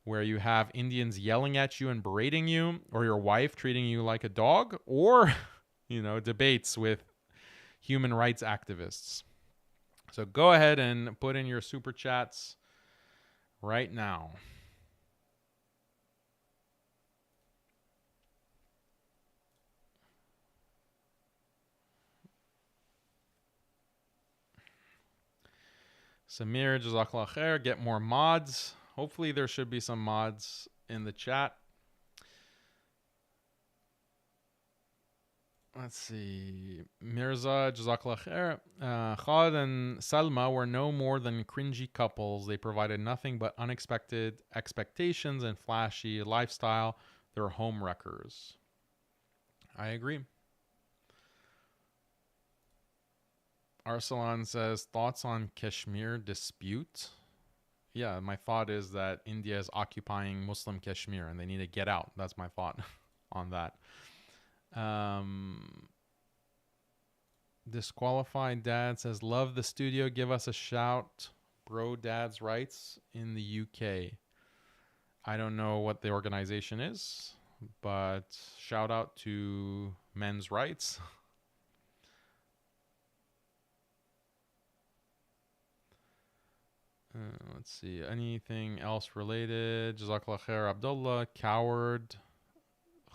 where you have Indians yelling at you and berating you, or your wife treating you like a dog, or, you know, debates with human rights activists. So go ahead and put in your super chats right now. Samir, Jazakallah khair, get more mods. Hopefully there should be some mods in the chat. Let's see. Mirza, Jazakallah khair. Khalid and Salma were no more than cringy couples. They provided nothing but unexpected expectations and flashy lifestyle. They're home wreckers. I agree. Arsalan says, thoughts on Kashmir dispute? Yeah, my thought is that India is occupying Muslim Kashmir and they need to get out. That's my thought on that. Disqualified Dad says, love the studio. Give us a shout. Bro Dad's Rights in the UK. I don't know what the organization is, but shout out to men's rights. Let's see. Anything else related? Jazakallah khair, Abdullah. Coward.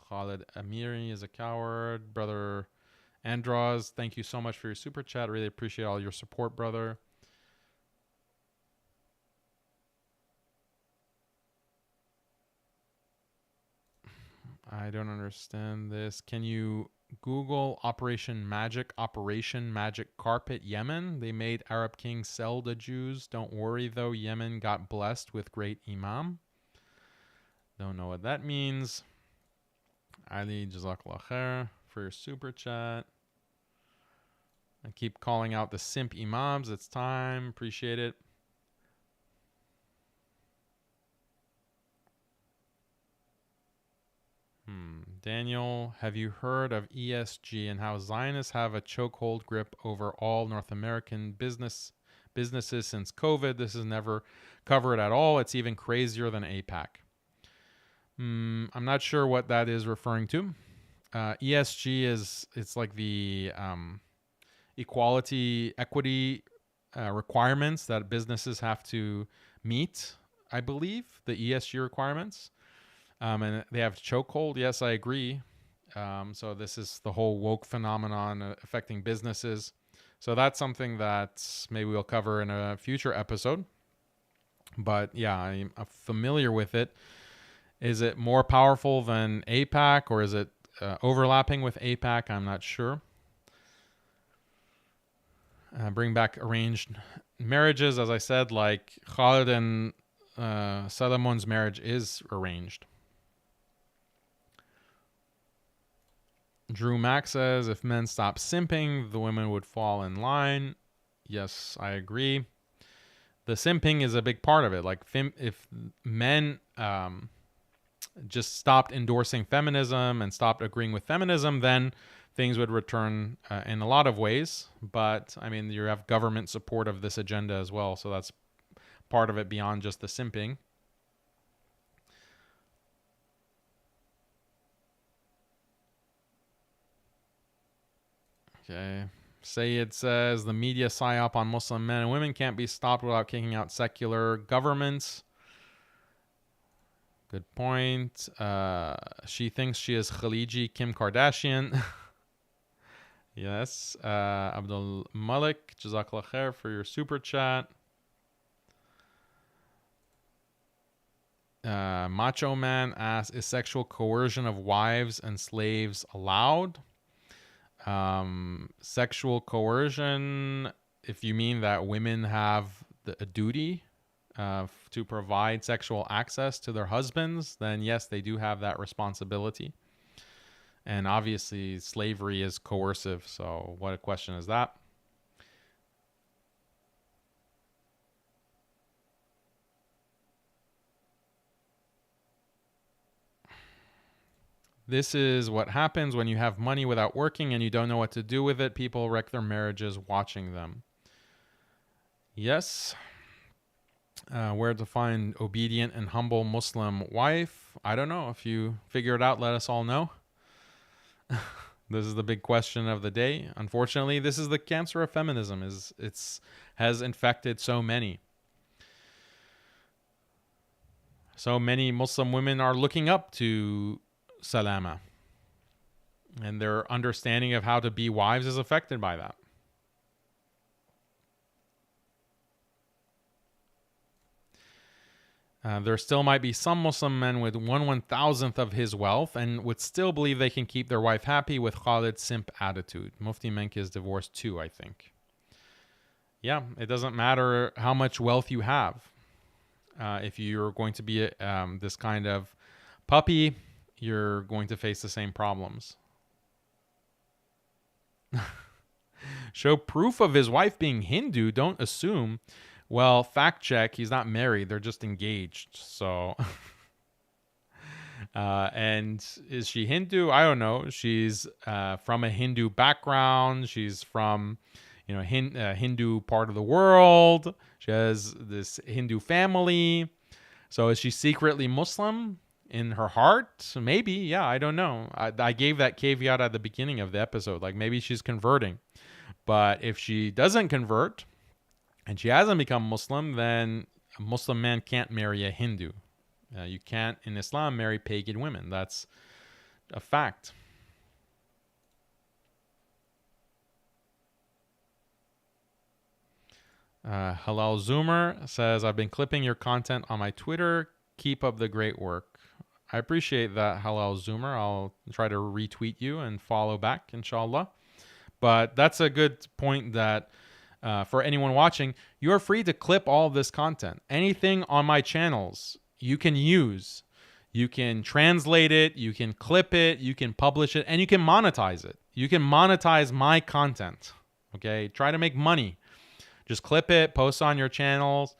Khalid al-Ameri is a coward. Brother Andros, thank you so much for your super chat. Really appreciate all your support, brother. I don't understand this. Can you Google Operation Magic Carpet Yemen? They made Arab kings sell the Jews. Don't worry though, Yemen got blessed with great imam. Don't know what that means. Ali, Jazakallah khair for your super chat. I keep calling out the simp imams. It's time. Appreciate it. Daniel, have you heard of ESG and how Zionists have a chokehold grip over all North American businesses since COVID? This is never covered at all. It's even crazier than APAC. I'm not sure what that is referring to. ESG it's like the equity requirements that businesses have to meet, I believe, the ESG requirements. And they have chokehold. Yes, I agree. So this is the whole woke phenomenon affecting businesses. So that's something that maybe we'll cover in a future episode. But yeah, I'm familiar with it. Is it more powerful than APAC, or is it overlapping with APAC? I'm not sure. Bring back arranged marriages. As I said, like Khalid and Salamon's marriage is arranged. Drew Mack says, if men stop simping, the women would fall in line. Yes, I agree. The simping is a big part of it. Like if men just stopped endorsing feminism and stopped agreeing with feminism, then things would return in a lot of ways. But I mean, you have government support of this agenda as well. So that's part of it beyond just the simping. Okay. Sayed says the media psyop on Muslim men and women can't be stopped without kicking out secular governments. Good point. She thinks she is Khaliji Kim Kardashian. Yes. Abdul Malik, Jazakallah khair for your super chat. Macho Man asks, is sexual coercion of wives and slaves allowed? Sexual coercion, if you mean that women have a duty to provide sexual access to their husbands, then yes, they do have that responsibility. And obviously slavery is coercive, so what a question is that? This is what happens when you have money without working and you don't know what to do with it. People wreck their marriages watching them. Yes. Where to find obedient and humble Muslim wife? I don't know. If you figure it out, let us all know. This is the big question of the day. Unfortunately, this is the cancer of feminism. Has infected so many. So many Muslim women are looking up to Salama, and their understanding of how to be wives is affected by that. There still might be some Muslim men with 1/1000th of his wealth and would still believe they can keep their wife happy with Khalid's simp attitude. Mufti Menk is divorced too, I think. Yeah, it doesn't matter how much wealth you have. If you're going to be this kind of puppy, you're going to face the same problems. Show proof of his wife being Hindu. Don't assume. Well, fact check. He's not married. They're just engaged. So, and is she Hindu? I don't know. She's from a Hindu background. She's from, Hindu part of the world. She has this Hindu family. So is she secretly Muslim in her heart? Maybe. Yeah, I don't know. I gave that caveat at the beginning of the episode. Like maybe she's converting. But if she doesn't convert and she hasn't become Muslim, then a Muslim man can't marry a Hindu. You can't, in Islam, marry pagan women. That's a fact. Halal Zoomer says, I've been clipping your content on my Twitter. Keep up the great work. I appreciate that, Halal Zoomer. I'll try to retweet you and follow back, inshallah. But that's a good point that for anyone watching, you're free to clip all this content. Anything on my channels you can use. You can translate it, you can clip it, you can publish it, and you can monetize it. You can monetize my content. Okay? Try to make money. Just clip it, post on your channels.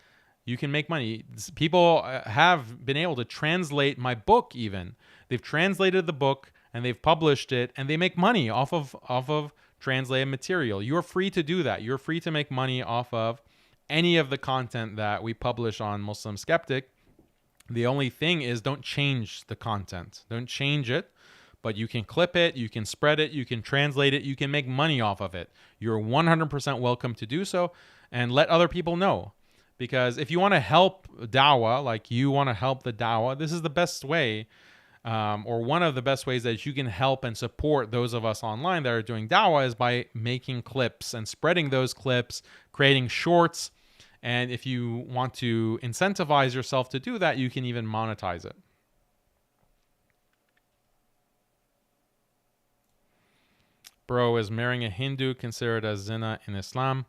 You can make money. People have been able to translate my book even. They've translated the book and they've published it and they make money off of translated material. You're free to do that. You're free to make money off of any of the content that we publish on Muslim Skeptic. The only thing is don't change the content. Don't change it. But you can clip it, you can spread it, you can translate it, you can make money off of it. You're 100% welcome to do so and let other people know. Because if you want to help dawah, like you want to help the dawah, this is the best way, or one of the best ways that you can help and support those of us online that are doing dawah is by making clips and spreading those clips, creating shorts. And if you want to incentivize yourself to do that, you can even monetize it. Bro, is marrying a Hindu considered as zina in Islam?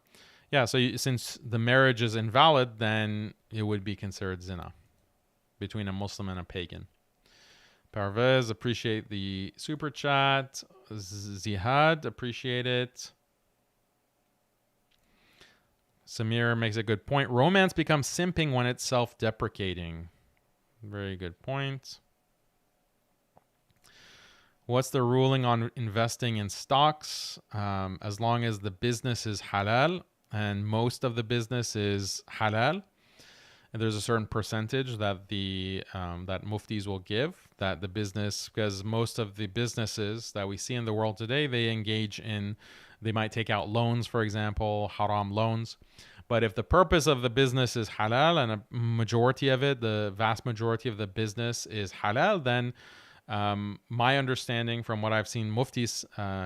Yeah, so since the marriage is invalid, then it would be considered zina between a Muslim and a pagan. Parvez, appreciate the super chat. Zihad, appreciate it. Samir makes a good point. Romance becomes simping when it's self-deprecating. Very good point. What's the ruling on investing in stocks? As long as the business is halal, and most of the business is halal, and there's a certain percentage that the that muftis will give, that the business, because most of the businesses that we see in the world today, they might take out loans, for example, haram loans. But if the purpose of the business is halal and a majority of it, the vast majority of the business is halal, then my understanding from what I've seen muftis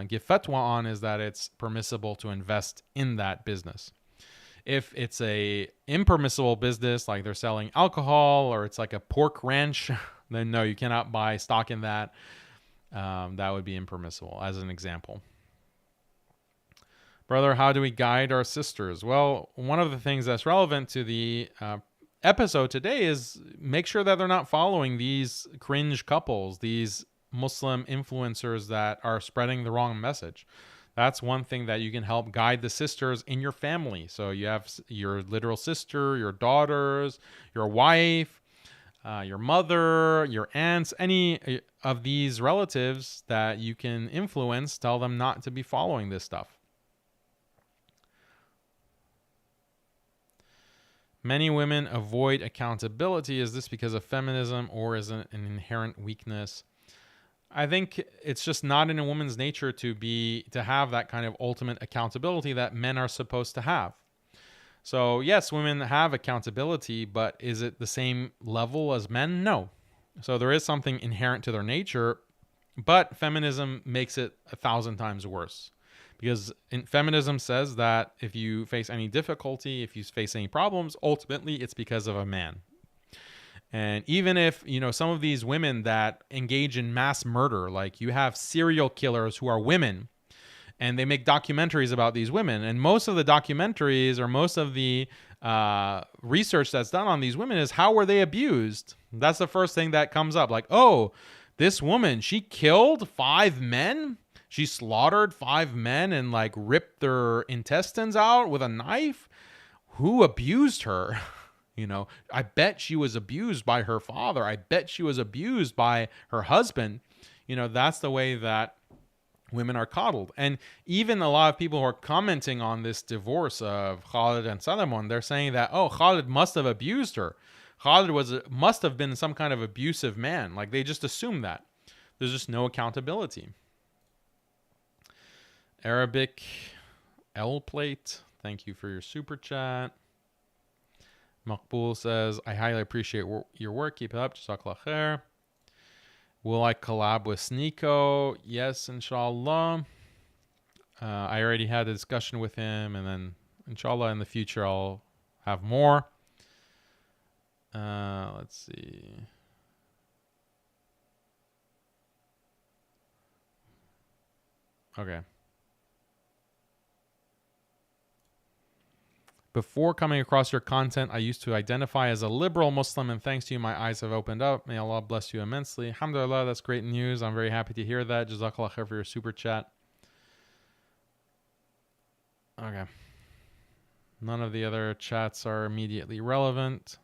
give fatwa on is that it's permissible to invest in that business. If it's a impermissible business, like they're selling alcohol or it's like a pork ranch, then no, you cannot buy stock in that. That would be impermissible, as an example. Brother, how do we guide our sisters? Well, one of the things that's relevant to the episode today is make sure that they're not following these cringe couples, these Muslim influencers that are spreading the wrong message. That's one thing that you can help guide the sisters in your family. So you have your literal sister, your daughters, your wife, your mother, your aunts, any of these relatives that you can influence, tell them not to be following this stuff. Many women avoid accountability. Is this because of feminism or is it an inherent weakness? I think it's just not in a woman's nature to have that kind of ultimate accountability that men are supposed to have. So yes, women have accountability, but is it the same level as men? No. So there is something inherent to their nature, but feminism makes it 1,000 times worse. Because feminism says that if you face any difficulty, if you face any problems, ultimately it's because of a man. And even if, you know, some of these women that engage in mass murder, like you have serial killers who are women, and they make documentaries about these women. And most of the documentaries or most of the research that's done on these women is how were they abused? That's the first thing that comes up. Like, oh, this woman, she killed 5 men? She slaughtered 5 men and like ripped their intestines out with a knife? Who abused her? You know, I bet she was abused by her father. I bet she was abused by her husband. You know, that's the way that women are coddled. And even a lot of people who are commenting on this divorce of Khalid and Salama, they're saying that, oh, Khalid must have abused her. Khalid must have been some kind of abusive man. Like, they just assume that. There's just no accountability. Arabic L plate, thank you for your super chat. Maqbool says, I highly appreciate your work. Keep it up. Jazakallah khair. Will I collab with Sneeko? Yes, inshallah. I already had a discussion with him, and then inshallah in the future I'll have more. Let's see. Okay. Before coming across your content, I used to identify as a liberal Muslim, and thanks to you, my eyes have opened up. May Allah bless you immensely. Alhamdulillah, that's great news. I'm very happy to hear that. Jazakallah khair for your super chat. Okay. None of the other chats are immediately relevant.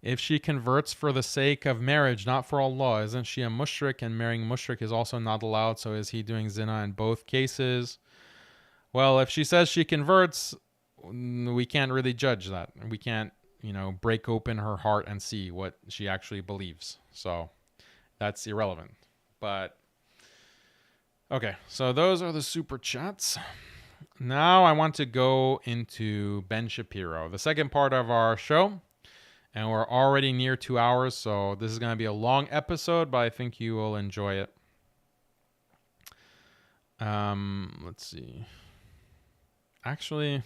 If she converts for the sake of marriage, not for Allah, isn't she a mushrik? And marrying mushrik is also not allowed. So is he doing zina in both cases? Well, if she says she converts, we can't really judge that. We can't, you know, break open her heart and see what she actually believes. So that's irrelevant. But okay, so those are the super chats. Now I want to go into Ben Shapiro, the second part of our show. And we're already near 2 hours, so this is going to be a long episode, but I think you will enjoy it. Let's see. Actually,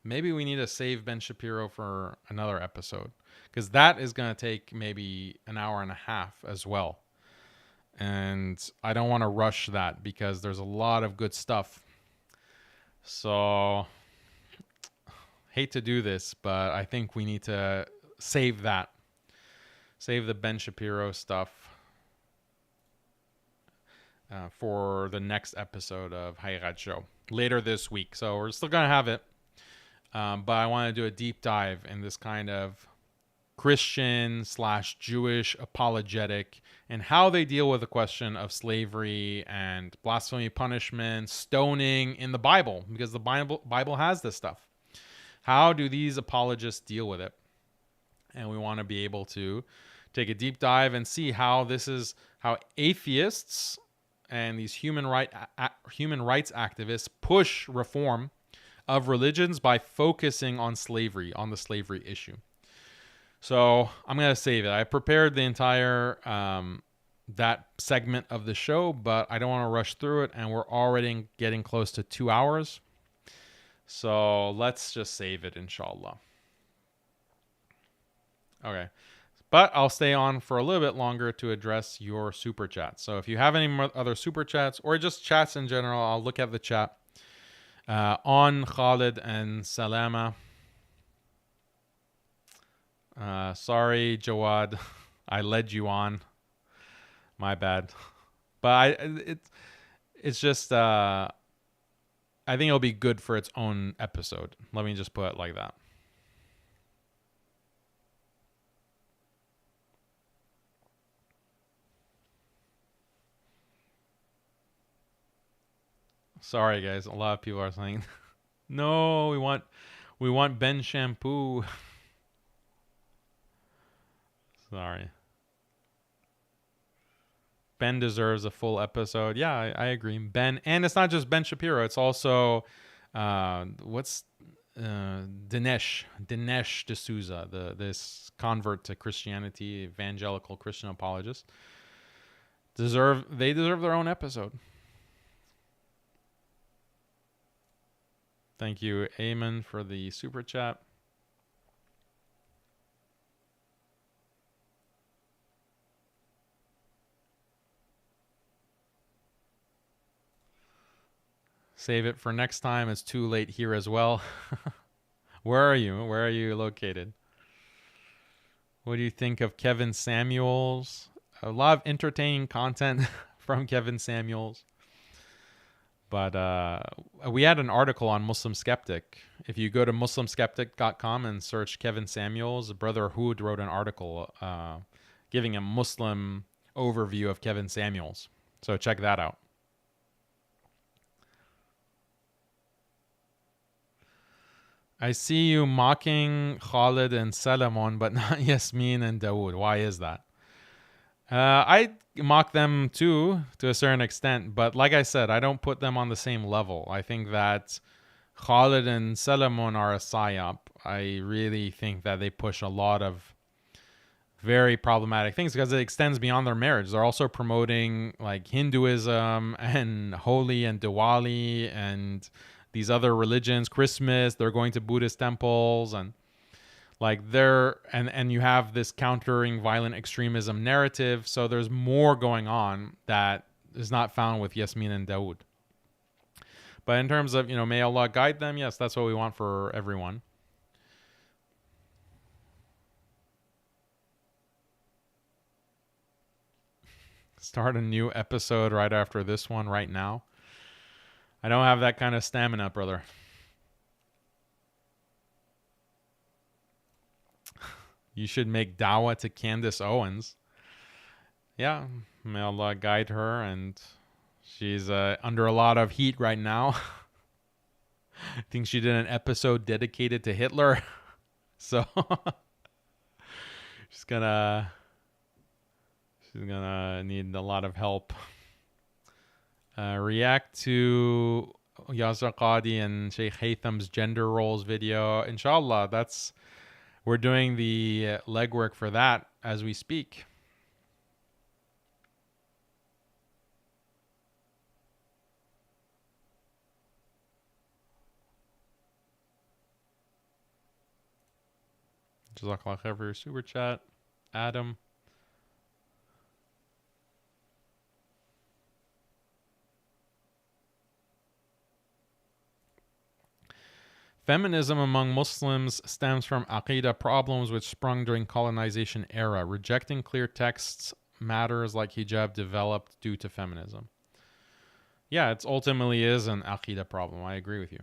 maybe we need to save Ben Shapiro for another episode, because that is going to take maybe an hour and a half as well. And I don't want to rush that because there's a lot of good stuff. So, hate to do this, but I think we need to save that. Save the Ben Shapiro stuff for the next episode of Hayiqat Show later this week. So we're still going to have it. But I want to do a deep dive in this kind of Christian/Jewish apologetic and how they deal with the question of slavery and blasphemy punishment, stoning in the Bible, because the Bible has this stuff. How do these apologists deal with it? And we want to be able to take a deep dive and see how this is how atheists and these human rights activists push reform of religions by focusing on slavery, on the slavery issue. So I'm going to save it. I prepared the entire that segment of the show, but I don't want to rush through it, and we're already getting close to 2 hours. So let's just save it, inshallah. Okay. But I'll stay on for a little bit longer to address your super chats. So if you have any other super chats or just chats in general, I'll look at the chat on Khalid and Salama. Sorry, Jawad. I led you on. My bad. But it's just... I think it'll be good for its own episode. Let me just put it like that. Sorry, guys. A lot of people are saying, "No, we want Ben shampoo." Sorry. Ben deserves a full episode. Yeah, I agree. Ben, and it's not just Ben Shapiro. It's also Dinesh D'Souza, this convert to Christianity, evangelical Christian apologist. They deserve their own episode. Thank you, Eamon, for the super chat. Save it for next time. It's too late here as well. Where are you? Where are you located? What do you think of Kevin Samuels? A lot of entertaining content from Kevin Samuels. But we had an article on Muslim Skeptic. If you go to muslimskeptic.com and search Kevin Samuels, Brother Hood wrote an article giving a Muslim overview of Kevin Samuels. So check that out. I see you mocking Khalid and Salama, but not Yasmin and Dawood. Why is that? I mock them too, to a certain extent. But like I said, I don't put them on the same level. I think that Khalid and Salama are a psyop. I really think that they push a lot of very problematic things because it extends beyond their marriage. They're also promoting like Hinduism and Holi and Diwali and these other religions, Christmas. They're going to Buddhist temples and like and you have this countering violent extremism narrative. So there's more going on that is not found with Yasmin and Dawood. But in terms of, may Allah guide them, yes, that's what we want for everyone. Start a new episode right after this one right now. I don't have that kind of stamina, brother. You should make dawah to Candace Owens. Yeah, may Allah guide her, and she's under a lot of heat right now. I think she did an episode dedicated to Hitler. So she's gonna need a lot of help. React to Yasser Qadi and Sheikh Haytham's gender roles video. Inshallah, we're doing the legwork for that as we speak. Jazakallah khair for your super chat, Adam. Feminism among Muslims stems from aqidah problems which sprung during colonization era. Rejecting clear texts, matters like hijab developed due to feminism. Yeah, it ultimately is an aqidah problem. I agree with you.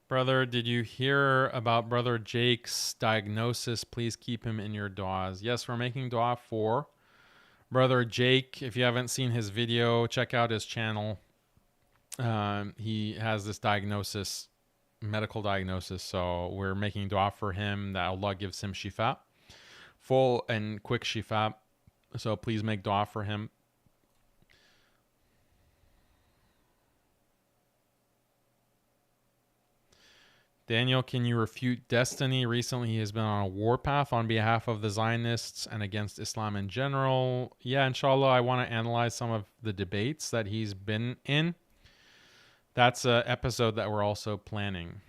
Brother, did you hear about Brother Jake's diagnosis? Please keep him in your du'as. Yes, we're making du'a for Brother Jake. If you haven't seen his video, check out his channel. He has this diagnosis, medical diagnosis, so we're making du'a for him that Allah gives him shifa, full and quick shifa. So please make du'a for him. Daniel, can you refute destiny? Recently, he has been on a warpath on behalf of the Zionists and against Islam in general. Yeah, inshallah, I want to analyze some of the debates that he's been in. That's an episode that we're also planning.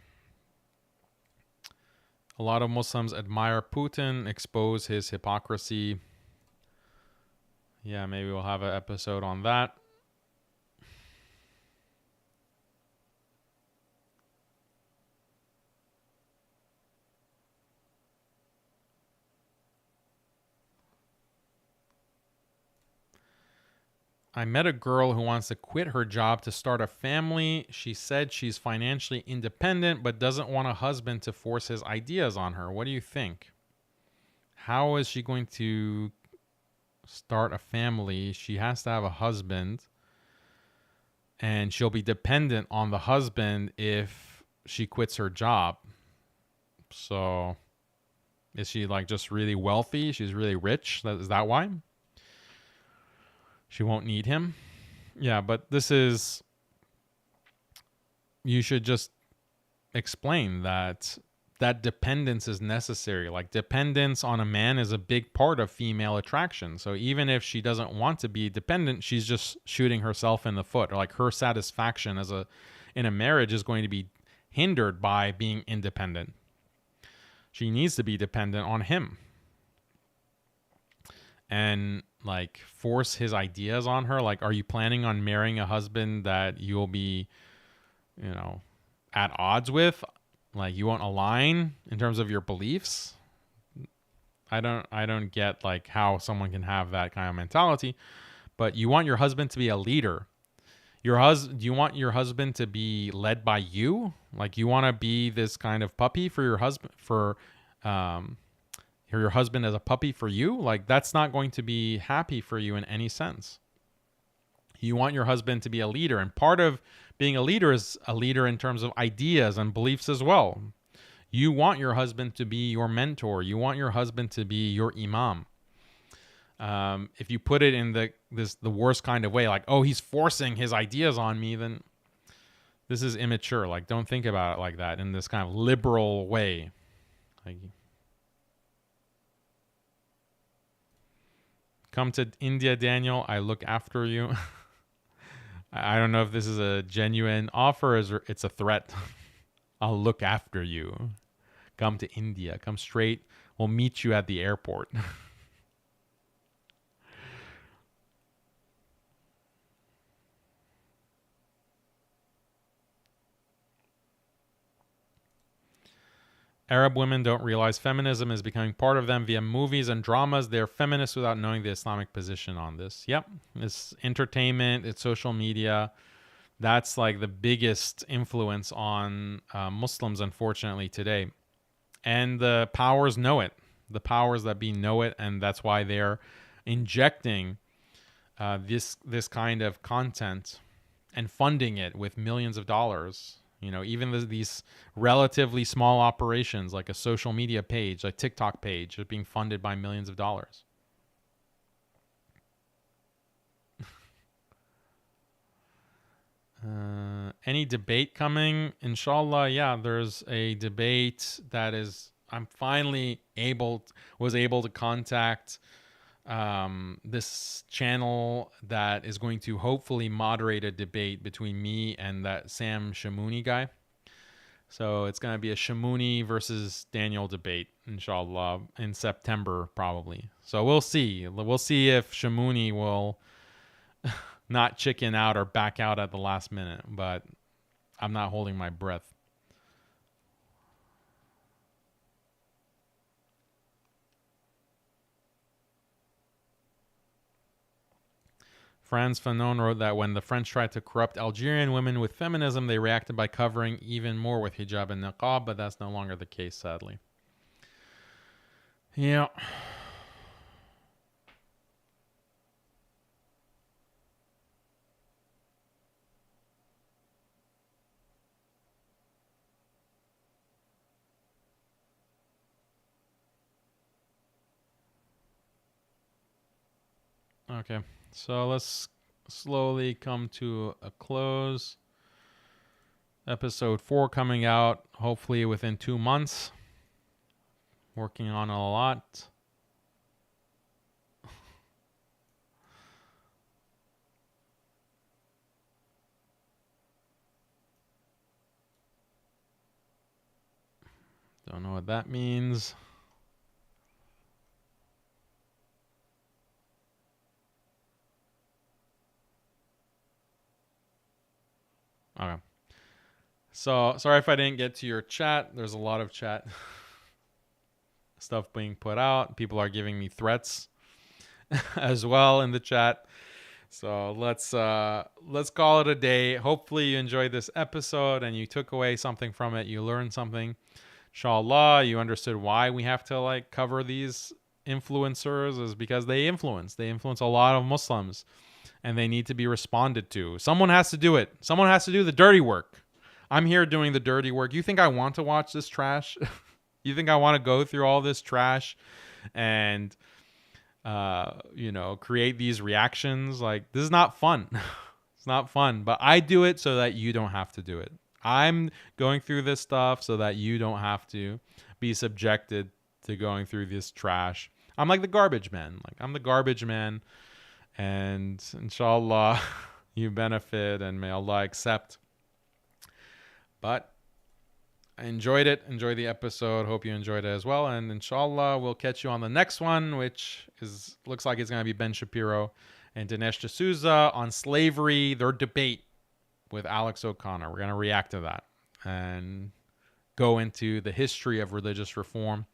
A lot of Muslims admire Putin, expose his hypocrisy. Yeah, maybe we'll have an episode on that. I met a girl who wants to quit her job to start a family. She said she's financially independent but doesn't want a husband to force his ideas on her. What do you think? How is she going to start a family? She has to have a husband, and she'll be dependent on the husband if she quits her job. So is she like just really wealthy? She's really rich. Is that why? She won't need him. Yeah, but this is, you should just explain that dependence is necessary. Like dependence on a man is a big part of female attraction. So even if she doesn't want to be dependent, she's just shooting herself in the foot. Or like her satisfaction in a marriage is going to be hindered by being independent. She needs to be dependent on him. And like force his ideas on her. Like, are you planning on marrying a husband that you'll be, at odds with? Like you won't align in terms of your beliefs? I don't get like how someone can have that kind of mentality. But you want your husband to be a leader. Do you want your husband to be led by you? Like you want to be this kind of puppy for your husband, your husband as a puppy for you? Like that's not going to be happy for you in any sense. You want your husband to be a leader, and part of being a leader is a leader in terms of ideas and beliefs as well. You want your husband to be your mentor. You want your husband to be your imam. If you put it in the worst kind of way, like, oh, he's forcing his ideas on me, then this is immature. Like, don't think about it like that in this kind of liberal way. Like, come to India, Daniel. I look after you. I don't know if this is a genuine offer or it's a threat. I'll look after you. Come to India. Come straight. We'll meet you at the airport. Arab women don't realize feminism is becoming part of them via movies and dramas. They're feminists without knowing the Islamic position on this. Yep. It's entertainment. It's social media. That's like the biggest influence on Muslims, unfortunately, today. And the powers know it. The powers that be know it. And that's why they're injecting this kind of content and funding it with millions of dollars. Even these relatively small operations like a social media page, a TikTok page, are being funded by millions of dollars. Any debate coming? Inshallah, yeah, there's a debate that is, I'm finally was able to contact this channel that is going to hopefully moderate a debate between me and that Sam Shamouni guy. So it's going to be a Shamouni versus Daniel debate, inshallah, in September probably. So we'll see. We'll see if Shamouni will not chicken out or back out at the last minute, but I'm not holding my breath. Franz Fanon wrote that when the French tried to corrupt Algerian women with feminism, they reacted by covering even more with hijab and niqab, but that's no longer the case, sadly. Yeah. Okay. So let's slowly come to a close. Episode 4 coming out hopefully within 2 months. Working on a lot. Don't know what that means. Okay. So, sorry if I didn't get to your chat. There's a lot of chat stuff being put out. People are giving me threats as well in the chat. So, let's call it a day. Hopefully you enjoyed this episode and you took away something from it. You learned something. Inshallah, you understood why we have to cover these influencers is because they influence a lot of Muslims. And they need to be responded to. Someone has to do it. Someone has to do the dirty work. I'm here doing the dirty work. You think I want to watch this trash? You think I want to go through all this trash and, create these reactions? Like, this is not fun. It's not fun. But I do it so that you don't have to do it. I'm going through this stuff so that you don't have to be subjected to going through this trash. I'm like the garbage man. Like, I'm the garbage man. And inshallah, you benefit and may Allah accept. But I enjoyed it. Enjoy the episode. Hope you enjoyed it as well. And inshallah, we'll catch you on the next one, which looks like it's going to be Ben Shapiro and Dinesh D'Souza on slavery, their debate with Alex O'Connor. We're going to react to that and go into the history of religious reform.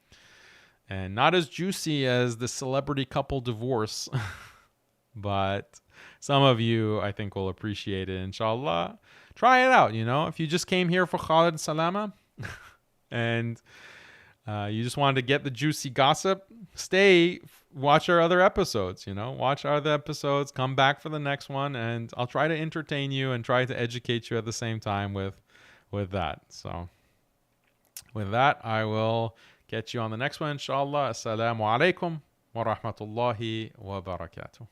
And not as juicy as the celebrity couple divorce, but some of you, I think, will appreciate it. Inshallah, try it out. If you just came here for Khalid and Salama and you just wanted to get the juicy gossip, watch our other episodes. Watch our other episodes, come back for the next one, and I'll try to entertain you and try to educate you at the same time with that. So with that, I will catch you on the next one, inshallah. Assalamu alaikum wa rahmatullahi wa barakatuh.